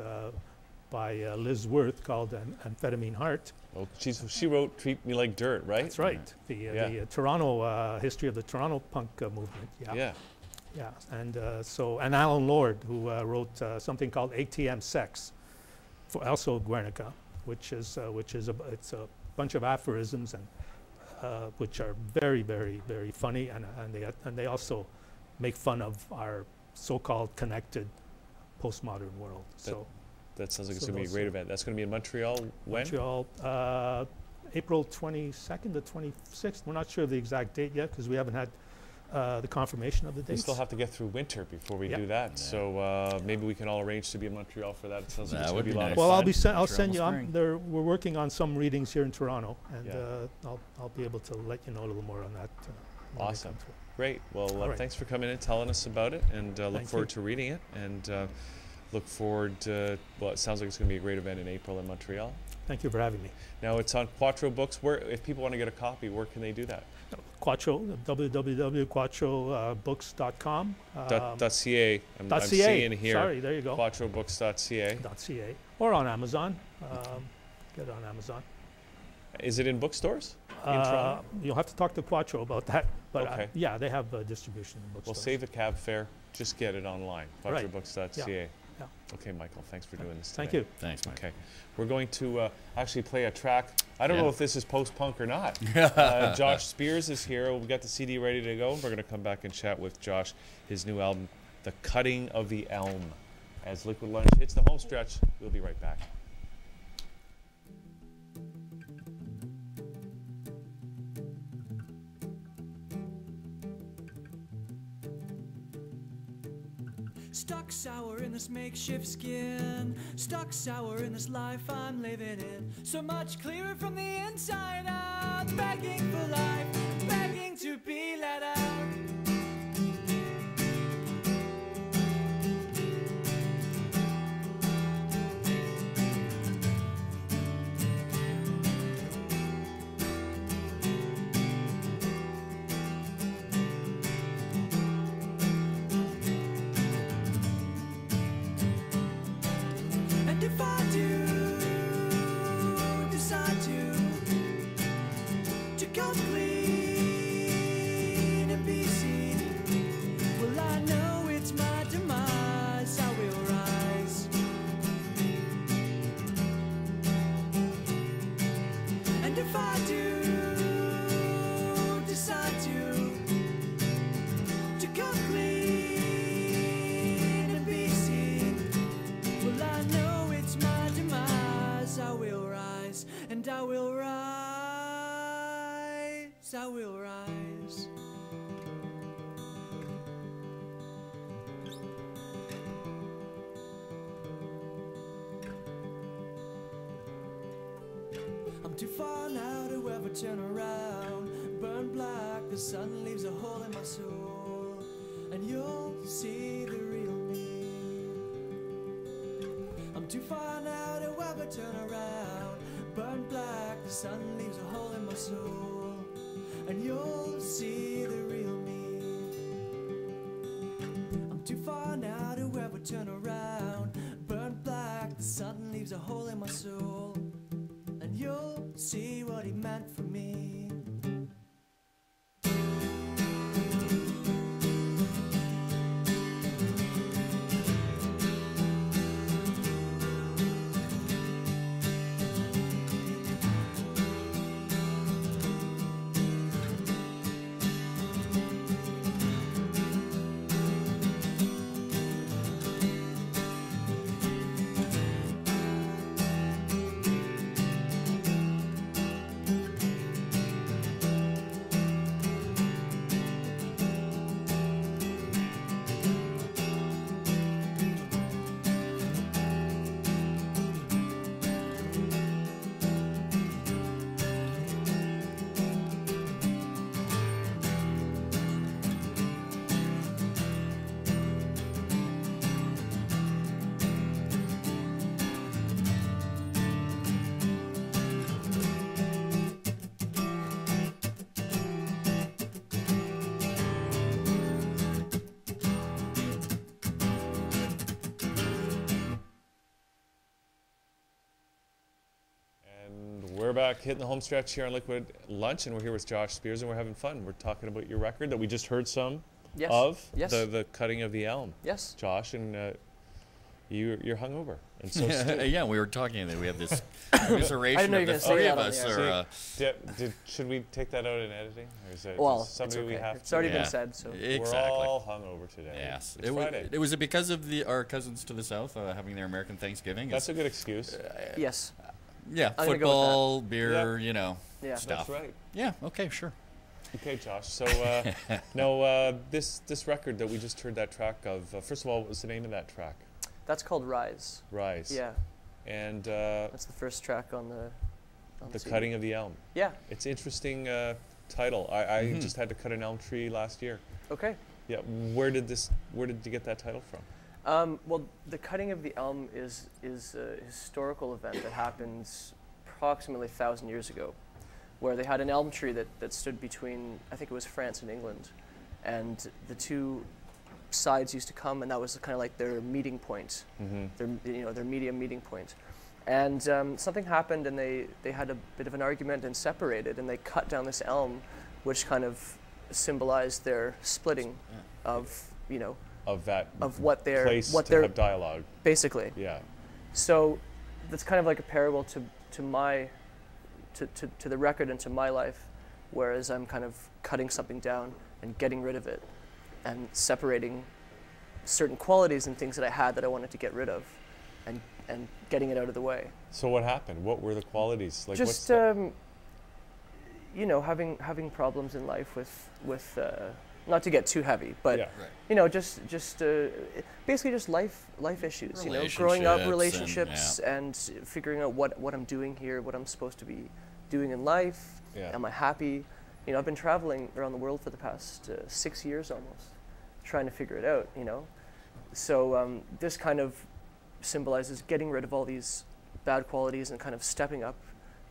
by Liz Worth called Amphetamine Heart. Oh, she wrote Treat Me Like Dirt, right? That's right. The Toronto history of the Toronto punk movement. Yeah. Yeah. And and Alan Lord, who wrote something called ATM Sex, for also Guernica, which is a bunch of aphorisms and which are very, very, very funny, and they also make fun of our so-called connected postmodern world. That sounds like it's going to be a great event. That's going to be in Montreal when? Montreal, April 22nd to 26th. We're not sure of the exact date yet because we haven't had the confirmation of the dates. We still have to get through winter before we do that. Yeah. So maybe we can all arrange to be in Montreal for that. It sounds like it's going to be a lot of fun. Well, I'll send you. We're working on some readings here in Toronto, and I'll be able to let you know a little more on that. Awesome. Great. Well, thanks for coming in and telling us about it, and look forward to reading it, and look forward to, well, it sounds like it's going to be a great event in April in Montreal. Thank you for having me. Now, it's on Quattro Books. Where, if people want to get a copy, where can they do that? Quattro, www.quattrobooks.com. .ca. I'm seeing here. Sorry, there you go. Quattrobooks.ca. .ca. Or on Amazon. Get it on Amazon. Is it in bookstores? You'll have to talk to Quattro about that. But okay. Yeah, they have distribution in bookstores. Well, save the cab fare. Just get it online. Quattrobooks.ca. Yeah. Okay, Michael, thanks for doing this today. Thank you. Thanks, Mike. Okay. We're going to actually play a track. I don't know if this is post-punk or not. Josh Speers is here. We've got the CD ready to go. We're going to come back and chat with Josh, his new album, The Cutting of the Elm. As Liquid Lunch hits the home stretch, we'll be right back. Stuck sour in this makeshift skin, stuck sour in this life I'm living in. So much clearer from the inside out, begging for life, begging to be let out. I will rise. I'm too far now to ever turn around. Burn black, the sun leaves a hole in my soul, and you'll see the real me. I'm too far now to ever turn around. Burn black, the sun leaves a hole in my soul, and you'll see the real me. I'm too far now to ever turn around. Burn black, the sun leaves a hole in my soul, and you'll see what he meant for me. we're back hitting the home stretch here on Liquid Lunch, and we're here with Josh Speers, and we're having fun. We're talking about your record that we just heard some of, the Cutting of the Elm. Yes. Josh, and you're hungover. And so yeah, we were talking that we have this commiseration of the three of us. Should we take that out in editing? Or is it something it's okay. we have It's already been said, so. Exactly. We're all hungover today. Yes. It's Friday. Was it because of our cousins to the south having their American Thanksgiving? That's a good excuse. Yes. Yeah, football, beer, Yeah. stuff. That's right. Yeah, okay, sure. Okay, Josh. So, this record that we just heard that track of, first of all, what was the name of that track? That's called Rise. Rise. Yeah. And that's the first track on the CD. Cutting of the Elm. Yeah. It's interesting title. I just had to cut an elm tree last year. Okay. Yeah. Where did you get that title from? Well, the Cutting of the Elm is a historical event that happens approximately 1,000 years ago, where they had an elm tree that stood between, I think it was France and England, and the two sides used to come, and that was kind of like their meeting point, their medium meeting point. And something happened, and they had a bit of an argument and separated, and they cut down this elm, which kind of symbolized their splitting of what their have dialogue. Basically. Yeah. So that's kind of like a parable to the record and to my life, whereas I'm kind of cutting something down and getting rid of it, and separating certain qualities and things that I had that I wanted to get rid of, and getting it out of the way. So what happened? What were the qualities? Like just having problems in life with not to get too heavy, but basically just life issues. Growing up, relationships, and figuring out what I'm doing here, what I'm supposed to be doing in life. Yeah. Am I happy? I've been traveling around the world for the past 6 years almost, trying to figure it out. So this kind of symbolizes getting rid of all these bad qualities and kind of stepping up,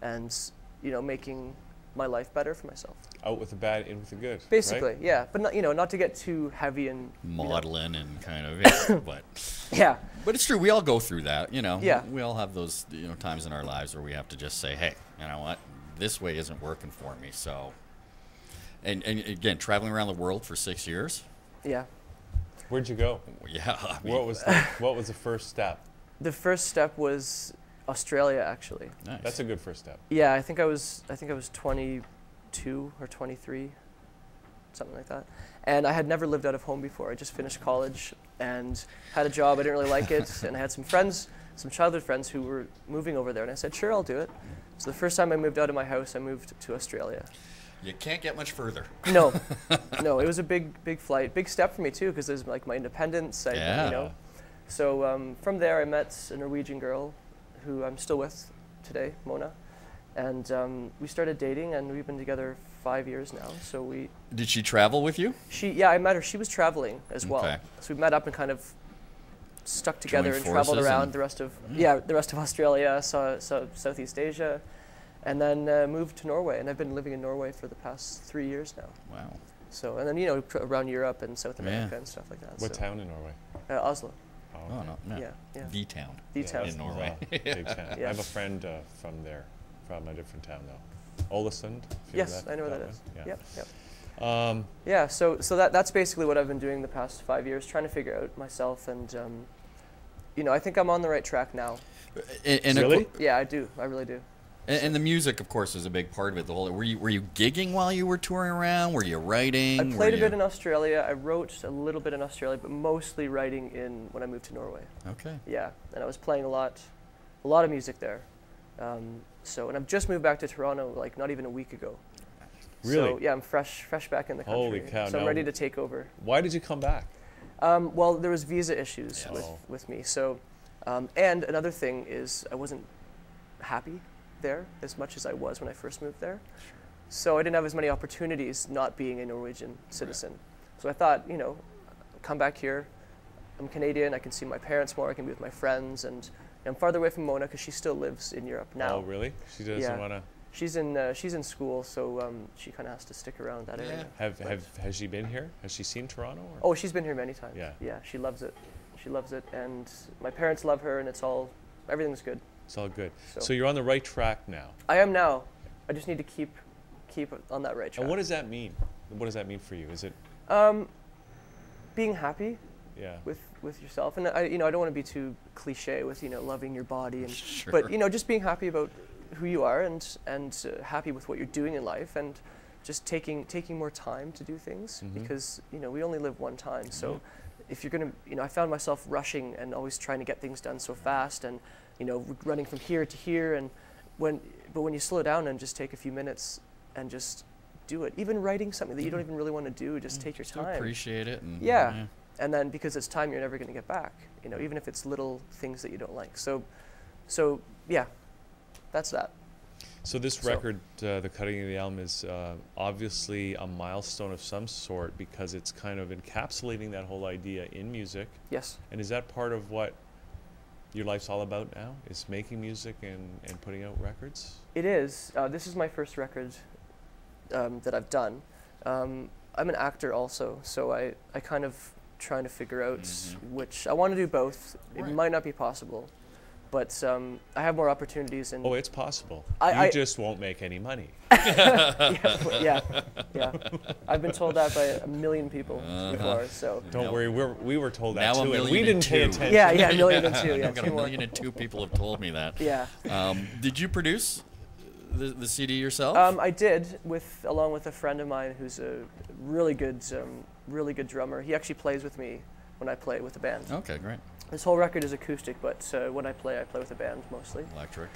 and making my life better for myself. Out with the bad, in with the good. Basically, right? yeah, but not to get too heavy and maudlin and kind of, but yeah. But it's true. We all go through that, Yeah. We all have those times in our lives where we have to just say, hey, you know what, this way isn't working for me. So, and again, traveling around the world for 6 years. Yeah. Where'd you go? Yeah. What was the first step? The first step was Australia, actually. Nice. That's a good first step. Yeah, I think I was 22 or 23, something like that. And I had never lived out of home before. I just finished college and had a job. I didn't really like it, and I had some friends, some childhood friends who were moving over there, and I said, sure, I'll do it. So the first time I moved out of my house, I moved to Australia. You can't get much further. No, it was a big flight, big step for me too, because there's like my independence. So from there, I met a Norwegian girl, who I'm still with today, Mona, and we started dating, and we've been together 5 years now. So we. Did she travel with you? I met her. She was traveling as well. Okay. So we met up and kind of stuck together and traveled around the rest of Australia, saw Southeast Asia. And then moved to Norway, and I've been living in Norway for the past 3 years now. Wow. So, and then around Europe and South America and stuff like that. What town in Norway? Oslo. Oh, no. Yeah. The town. The town. In Norway. Big town. Yeah. I have a friend from there, from a different town though. Ålesund. Yes, I know where that is. Yeah. Yep. Yeah. So that's basically what I've been doing the past 5 years, trying to figure out myself, and I think I'm on the right track now. And really? Yeah, I do. I really do. And the music, of course, is a big part of it. Were you gigging while you were touring around? Were you writing? I played a bit in Australia. I wrote a little bit in Australia, but mostly writing when I moved to Norway. Okay. Yeah, and I was playing a lot of music there. And I've just moved back to Toronto, like not even a week ago. Really? So yeah, I'm fresh back in the country. Holy cow! So I'm ready to take over. Why did you come back? Well, there was visa issues with me. So, and another thing is I wasn't happy there as much as I was when I first moved there. So I didn't have as many opportunities not being a Norwegian citizen. Right. So I thought, come back here. I'm Canadian. I can see my parents more. I can be with my friends, and I'm farther away from Mona because she still lives in Europe now. Oh, really? She doesn't want to. She's in school, so she kind of has to stick around that area. Has she been here? Has she seen Toronto? Or? Oh, she's been here many times. Yeah. Yeah, she loves it. She loves it, and my parents love her, and everything's good. It's all good. So- So you're on the right track now. I am now. I just need to keep on that right track. And what does that mean? What does that mean for you? Is it, Being happy yeah. with yourself, and I don't want to be too cliche with loving your body, and Sure. but just being happy about who you are and happy with what you're doing in life, and just taking more time to do things, because we only live one time. So if you're gonna, I found myself rushing and always trying to get things done so fast, and running from here to here, and when you slow down and just take a few minutes and just do it, even writing something that you don't even really want to do, just take your Just time. appreciate it. And, Yeah. And then because it's time you're never going to get back, even if it's little things that you don't like. So yeah, that's that. So this record, The Cutting of the Elm, is obviously a milestone of some sort because it's kind of encapsulating that whole idea in music. Yes. And is that part of what your life's all about now, is making music and putting out records? It is. This is my first record that I've done. I'm an actor also, so I kind of trying to figure out which, I want to do both. Right. It might not be possible, but I have more opportunities. And Oh, it's possible. I You just won't make any money. yeah. I've been told that by a million people before. So Don't worry, we were told that Now too, a and million we and didn't pay two. attention. yeah, a million and two. Yeah, I've got two a more. million and two people have told me that. Yeah. Did you produce the CD yourself? I did, along with a friend of mine who's a really good drummer. He actually plays with me when I play with the band. Okay, great. This whole record is acoustic, but when I play with a band mostly. Electric.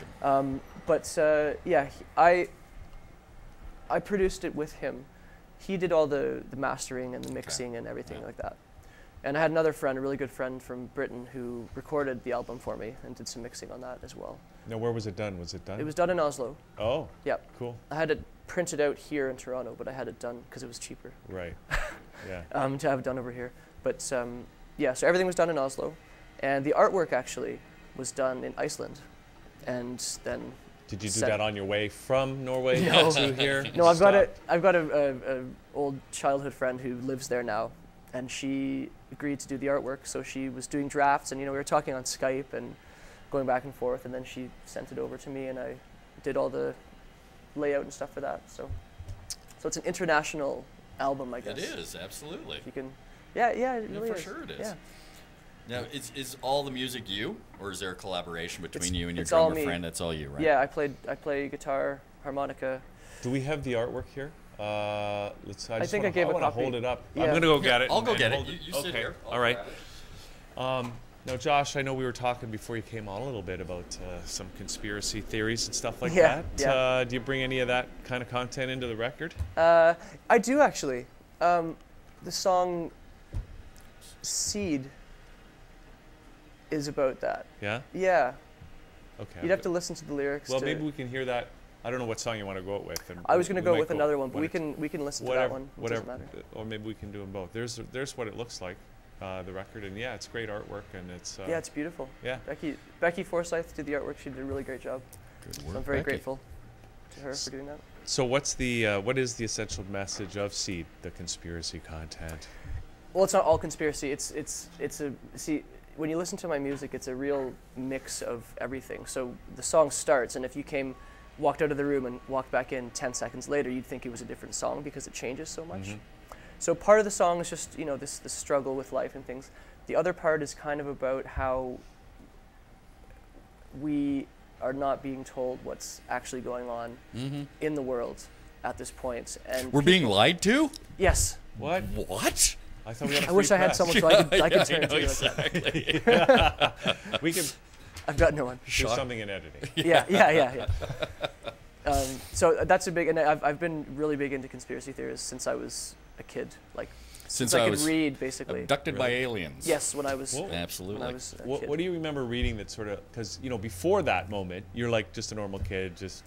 I produced it with him. He did all the mastering and the mixing and everything like that. And I had another friend, a really good friend from Britain, who recorded the album for me and did some mixing on that as well. Now, where was it done? Was it done? It was done in Oslo. Oh. Yep. Cool. I had it printed out here in Toronto, but I had it done because it was cheaper. Right. Yeah. To have it done over here. But so everything was done in Oslo, and the artwork actually was done in Iceland, and then. Did you do that on your way from Norway No. to here? No, I've got a old childhood friend who lives there now, and she agreed to do the artwork. So she was doing drafts, and we were talking on Skype and going back and forth, and then she sent it over to me, and I did all the layout and stuff for that. So it's an international album, I guess. It is, absolutely. If you can, yeah, it really for is. sure it is. Yeah. Now, is all the music you, or is there a collaboration between you and your it's all drummer me. friend? That's all you, right? Yeah, I play guitar, harmonica. Do we have the artwork here? I think I gave a want to copy. hold it up. Yeah. I'm gonna go get it. I'll go and get it. hold You sit okay. here. I'll All right. grab it. Now, Josh, I know we were talking before you came on a little bit about some conspiracy theories and stuff like Yeah, that. yeah. Do you bring any of that kind of content into the record? I do actually. The song "Seed" is about that. Yeah. Yeah. Okay. You'd have to listen to the lyrics. Well, maybe we can hear that. I don't know what song you want to go out with. And I was going to we go might with another one, but we one can listen whatever, to that one. It whatever, doesn't matter. or maybe we can do them both. There's what it looks like, the record, and yeah, it's great artwork, and it's Yeah, it's beautiful. yeah. Becky Forsyth did the artwork. She did a really great job. Good So work, I'm very Becky. grateful to her for doing that. So what is the essential message of Seed, the conspiracy content? Well, it's not all conspiracy. See, when you listen to my music, it's a real mix of everything. So the song starts, and if you walked out of the room and walked back in 10 seconds later, you'd think it was a different song because it changes so much. So part of the song is just, this struggle with life and things. The other part is kind of about how we are not being told what's actually going on in the world at this point. And We're being lied to? Yes. What? What? I thought we had a I wish free I had press. someone so I could turn I to know you. exactly. We can I've got no one. do something in editing. Yeah. So that's a big, and I've been really big into conspiracy theories since I was a kid. Like Since I I could was read, basically. abducted by aliens. Yes, when I was. Whoa. Absolutely. When I was a What kid. do you remember reading that sort of, because before that moment you're like just a normal kid, just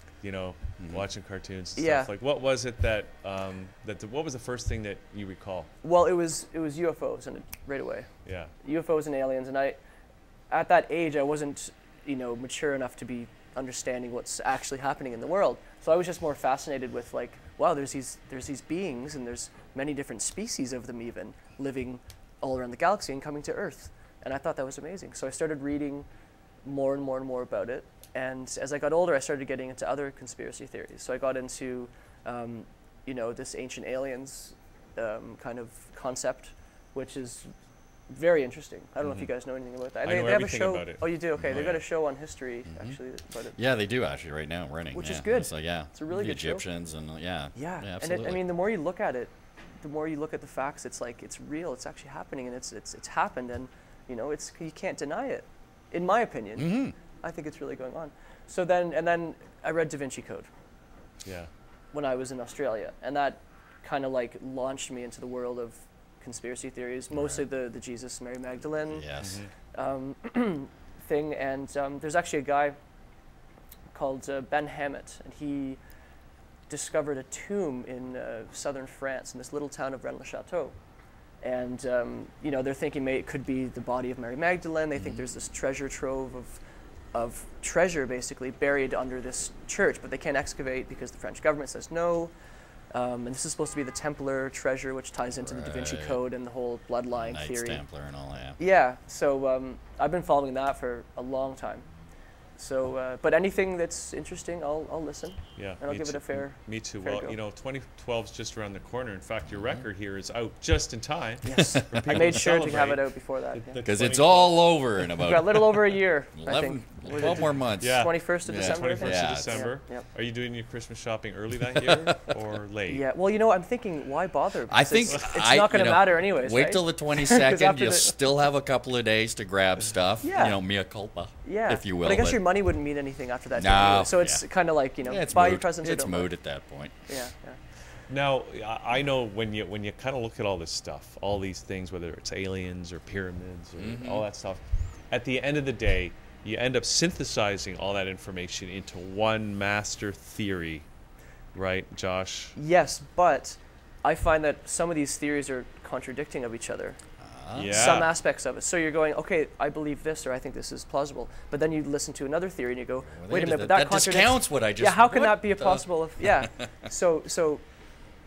watching cartoons and Yeah. stuff. Like what was it that what was the first thing that you recall? Well, it was UFOs, and right away. Yeah. UFOs and aliens, and at that age, I wasn't, mature enough to be understanding what's actually happening in the world. So I was just more fascinated with like, wow, there's these beings, and there's many different species of them even living all around the galaxy and coming to Earth, and I thought that was amazing. So I started reading more and more and more about it, And as I got older, I started getting into other conspiracy theories. So I got into, you know, this ancient aliens kind of concept, which is very interesting. I don't know if you guys know anything about that. I know they have a everything show. about it. Oh, you do? Okay, Oh, they've got yeah. a show on history actually about it. Yeah, they do actually right now running. Which yeah. is good. It's like, yeah, It's a really the good show. Egyptians and yeah. Yeah, and absolutely. I mean, the more you look at it, the more you look at the facts. It's like it's real. It's actually happening, and it's happened, and you know, you can't deny it. In my opinion, I think it's really going on. So then I read Da Vinci Code. Yeah. When I was in Australia, and that kind of like launched me into the world of conspiracy theories, mostly the Jesus Mary Magdalene Yes. thing. And there's actually a guy called Ben Hammett, and he discovered a tomb in southern France in this little town of Rennes-le-Château. And you know, they're thinking it could be the body of Mary Magdalene. They think there's this treasure trove of treasure basically buried under this church, but they can't excavate because the French government says no. And this is supposed to be the Templar treasure, which ties into the Da Vinci Right. Code and the whole bloodline Knights theory. Templar and all that. Yeah, so I've been following that for a long time. So, but anything that's interesting, I'll listen. Yeah, and I'll me give it too. a fair. Me too. fair Well, go. you know, 2012 is just around the corner. In fact, your record here is out just in time. Yes, for I people made sure to have celebrate. it out before that. The- Yeah. the Because it's 2012 all over in We've about got a little over a year. I 11, think. What is 12 it? more months. Yeah. 21st of Yeah, December. I 21st think? Yeah, of it's- December. Yep. Are you doing your Christmas shopping early that year or late? Yeah. Well, you know, I'm thinking, why bother? I Because think it's not going to matter anyways. Wait right? till the 'Cause 22nd. after You the- still have a couple of days to grab stuff. Yeah. You know, mea culpa, Yeah. if you will. But I guess your money wouldn't mean anything after that. No, anyway. So it's yeah. kind of like, you know, yeah, it's buy mood. your presents or It's don't. mood at that point. Yeah. Yeah. Now, I know when you kind of look at all this stuff, all these things, whether it's aliens or pyramids or all that stuff, at the end of the day, you end up synthesizing all that information into one master theory, right, Josh? Yes, but I find that some of these theories are contradicting of each other. Yeah. Some aspects of it. So you're going, okay, I believe this, or I think this is plausible. But then you listen to another theory and you go, wait a minute, but that contradicts. discounts what I just. Yeah, how can what that be a the- possible? Yeah. So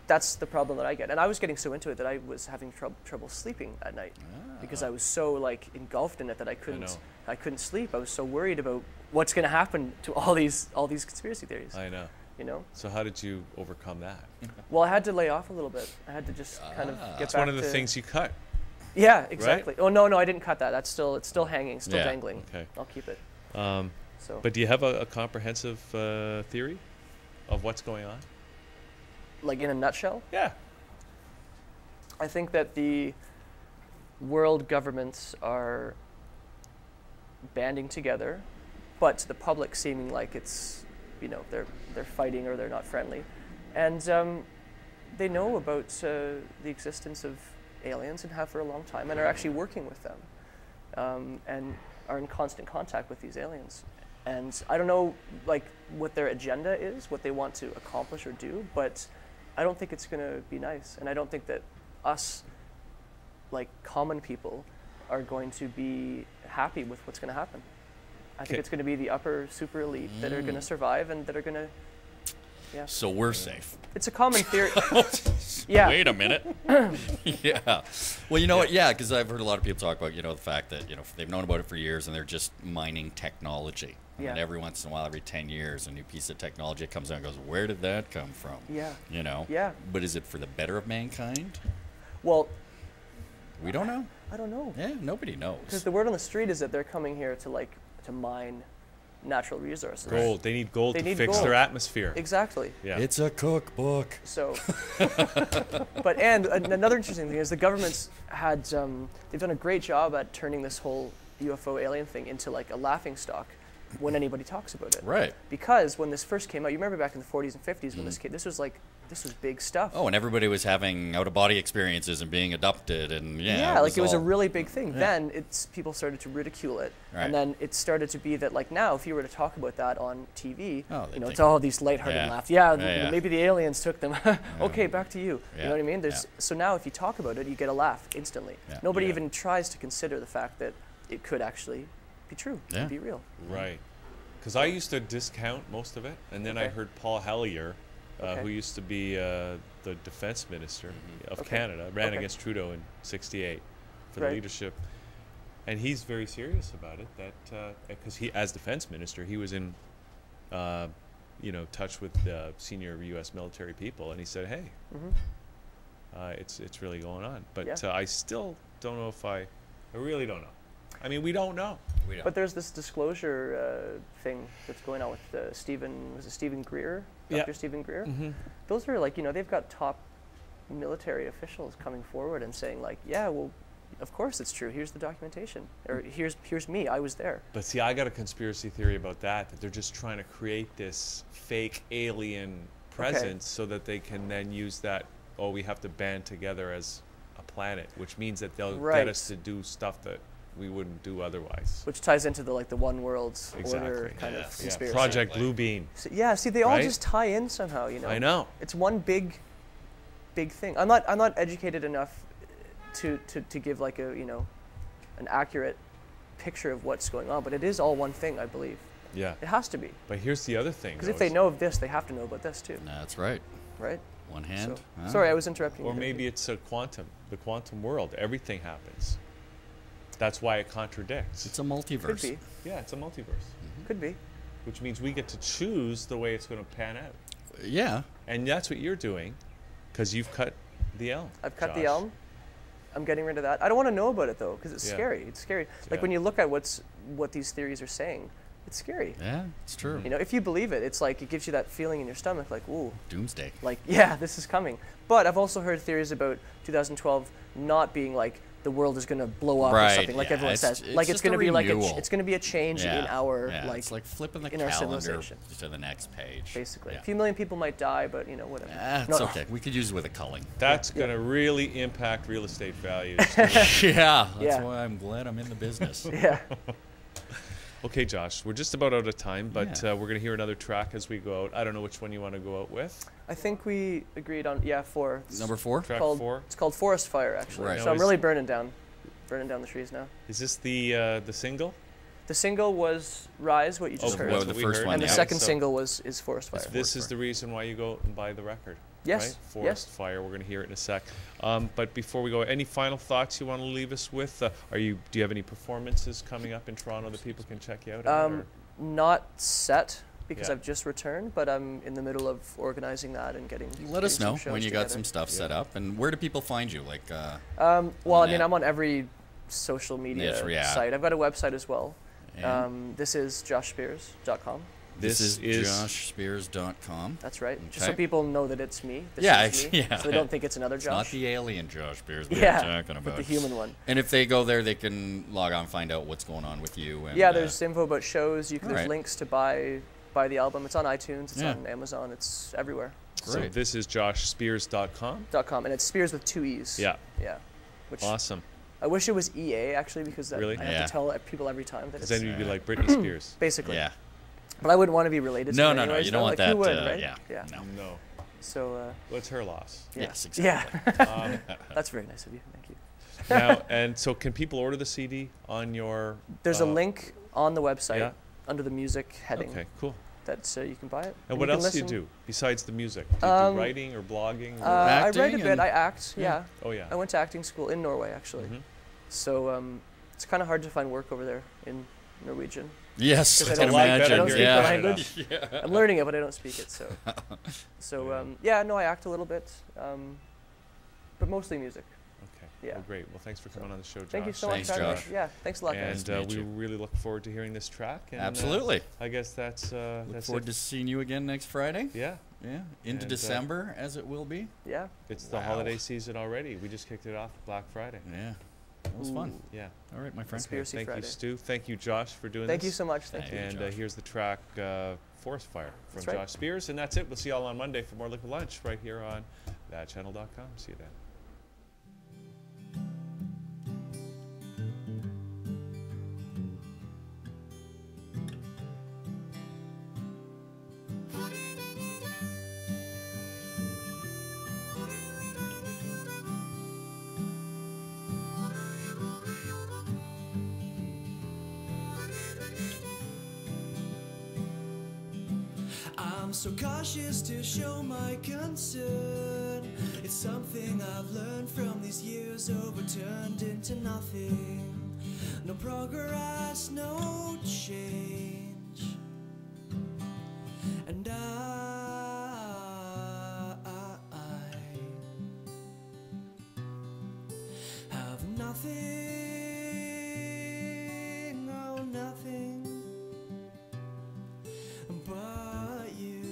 that's the problem that I get, and I was getting so into it that I was having trouble sleeping at night because I was so like engulfed in it that I couldn't sleep. I was so worried about what's going to happen to all these conspiracy theories. I know. You know. So how did you overcome that? Well, I had to lay off a little bit. I had to just kind of get That's back one of the to- things you cut. Yeah, exactly. Oh no, I didn't cut that. It's still hanging, still Yeah. dangling. Okay. I'll keep it. So. But do you have a comprehensive theory of what's going on? Like in a nutshell, Yeah. I think that the world governments are banding together, but to the public seeming like it's, you know, they're fighting or they're not friendly, and they know about the existence of aliens and have for a long time and are actually working with them, and are in constant contact with these aliens. And I don't know like what their agenda is, what they want to accomplish or do, but I don't think it's going to be nice, and I don't think that us, like common people, are going to be happy with what's going to happen. I think Okay. it's going to be the upper super elite that are going to survive and that are going to. Yeah. So we're safe. It's a common theory. Yeah. Wait a minute. Yeah. Well, you know what? Yeah, because I've heard a lot of people talk about, you know, the fact that, you know, they've known about it for years and they're just mining technology. And Yeah. every once in a while, every 10 years, a new piece of technology comes out and goes, where did that come from? Yeah. You know? Yeah. But is it for the better of mankind? Well, We don't know. I don't know. Yeah, nobody knows. Because the word on the street is that they're coming here to mine natural resources. Gold. They need gold They to need fix gold. their atmosphere. Exactly. Yeah. It's a cookbook. So, but and another interesting thing is the government's had they've done a great job at turning this whole UFO alien thing into like a laughing stock when anybody talks about it. Right. Because when this first came out, you remember back in the 40s and 50s when this was big stuff. Oh, and everybody was having out-of-body experiences and being adopted, and Yeah, like it was a all- really big thing. Then people started to ridicule it, Right. and then it started to be that like now, if you were to talk about that on TV, Oh, they'd you know, it's think- all these lighthearted Yeah. laughs. Yeah, Yeah, yeah. maybe the aliens took them. Okay, back to you. Yeah. You know what I mean? So now if you talk about it, you get a laugh instantly. Yeah. Nobody Yeah. even tries to consider the fact that it could actually be true, Yeah. and be real. Right. Because I used to discount most of it, and then I Okay. heard Paul Hellyer, Okay. who used to be the defense minister of Okay. Canada, ran Okay. against Trudeau in '68 for Right. the leadership. And he's very serious about it. That because he, as defense minister, he was in, touch with senior U.S. military people, and he said, "Hey, it's really going on." But I still don't know if I really don't know. I mean, we don't know. But there's this disclosure thing that's going on with Stephen Greer, Dr. Stephen Greer. Those are like, they've got top military officials coming forward and saying like, yeah, well, of course it's true. Here's the documentation, or here's me. I was there. But see, I got a conspiracy theory about that they're just trying to create this fake alien presence so that they can then use that. Oh, we have to band together as a planet, which means that they'll get us to do stuff that we wouldn't do otherwise. Which ties into the one world order kind of conspiracy. Project Blue Beam. So, see, they all just tie in somehow. I know. It's one big thing. I'm not educated enough to give like an accurate picture of what's going on, but it is all one thing, I believe. Yeah. It has to be. But here's the other thing. Because if they know of this, they have to know about this too. That's right. Right? One hand. So, sorry, I was interrupting. Or maybe it's the quantum world. Everything happens. That's why it contradicts. It's a multiverse. Could be. Yeah, it's a multiverse. Could be. Which means we get to choose the way it's going to pan out. Yeah. And that's what you're doing, because you've cut the elm. I've cut the elm. I'm getting rid of that. I don't want to know about it though, because it's scary. It's scary. Like when you look at what these theories are saying, it's scary. Yeah, it's true. If you believe it, it's like it gives you that feeling in your stomach, like, ooh. Doomsday. Like, yeah, this is coming. But I've also heard theories about 2012 not being like the world is going to blow up or something, like everyone says. Like it's going to be like it's going to be a change in our it's like flipping the in our calendar civilization to the next page. Basically, a few million people might die, but whatever. It's okay. We could use it with a culling. That's going to really impact real estate values. That's why I'm glad I'm in the business. Yeah. Okay, Josh, we're just about out of time, but we're going to hear another track as we go out. I don't know which one you want to go out with. I think we agreed on, 4. Number 4? Track 4? It's called Forest Fire, actually. Right. So I'm really burning down the trees now. Is this the single? The single was Rise, what you just heard. Well, the first one. And the second single is Forest Fire. This is the reason why you go and buy the record. Yes. Right? Forest Fire. We're going to hear it in a sec. But before we go, any final thoughts you want to leave us with? Do you have any performances coming up in Toronto that people can check you out at? Not set because I've just returned, but I'm in the middle of organizing that and getting. Let us know when you got some stuff set up, and where do people find you? Like. Well, I mean, I'm on every social media site. I've got a website as well. This is joshspeers.com. This is joshspeers.com. That's right. Okay. Just so people know that it's me. This is me, so they don't think it's another Josh. It's not the alien Josh Speers we're talking about. But the human one. And if they go there, they can log on, find out what's going on with you. And, there's info about shows. There's links to buy the album. It's on iTunes. It's on Amazon. It's everywhere. Great. So this is joshspeers.com. .com, and it's Spears with 2 E's. Yeah. Yeah. Awesome. I wish it was EA actually, because I have to tell people every time that it's. Then you'd be like Britney Spears. Basically. Yeah. But I wouldn't want to be related to her No, you don't want that. Who would, right? Yeah. No. So. Well, it's her loss. Yes, exactly. Yeah. That's very nice of you. Thank you. Now, and so can people order the CD on your? There's a link on the website under the music heading. Okay, cool. That you can buy it. And what else do you do besides the music? Do you do writing or blogging? Or I write a bit. I act. Yeah. Oh yeah. I went to acting school in Norway actually. So it's kind of hard to find work over there in Norwegian. Yes, I can imagine. I don't speak the language. I'm learning it, but I don't speak it. I act a little bit, but mostly music. Okay. Yeah. Well, great. Well, thanks for coming on the show, Josh. Thank you so much, Josh. Yeah, thanks a lot, guys. And we really look forward to hearing this track. And, Absolutely. I guess that's. Look forward to seeing you again next Friday. Yeah. Yeah. Into December, as it will be. Yeah. It's the holiday season already. We just kicked it off Black Friday. Yeah. That was fun. Yeah. All right, my friend. Thank you, Stu. Thank you, Josh, for doing this. Thank you so much. Thank you. And here's the track Forest Fire from Josh Speers. And that's it. We'll see you all on Monday for more Liquid Lunch right here on thatchannel.com. See you then. I'm so cautious to show my concern. It's something I've learned from these years, overturned into nothing. No progress, no change. And I have nothing, oh nothing but you.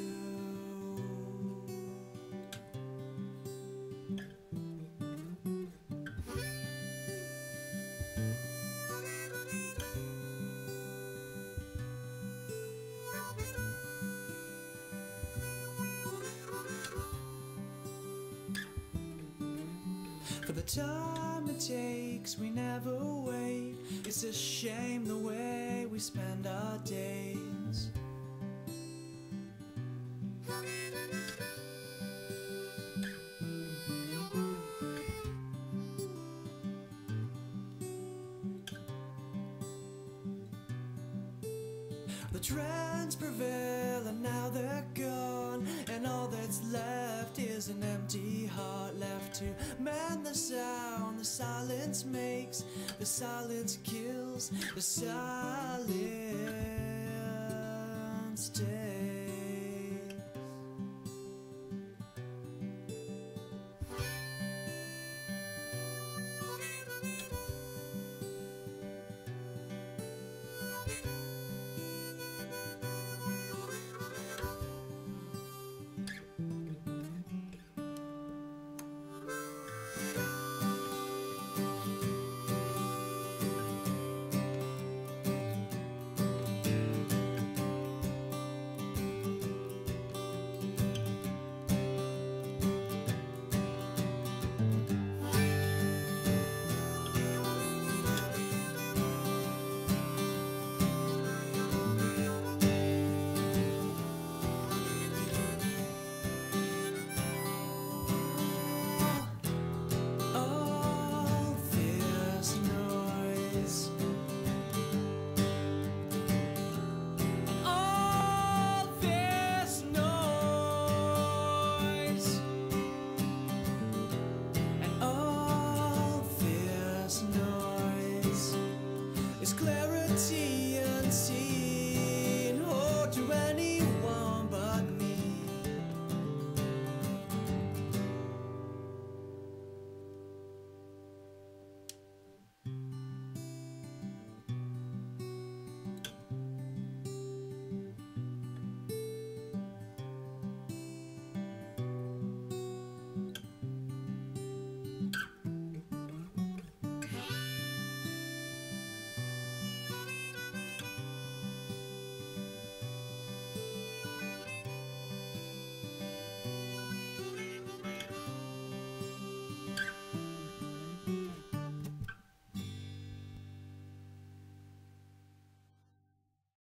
For the time it takes, we never wait. It's a shame the way we spend our days. The trends prevail and now they're gone, and all that's left is an empty heart left to mend the sound the silence makes. The silence kills, the silence stays.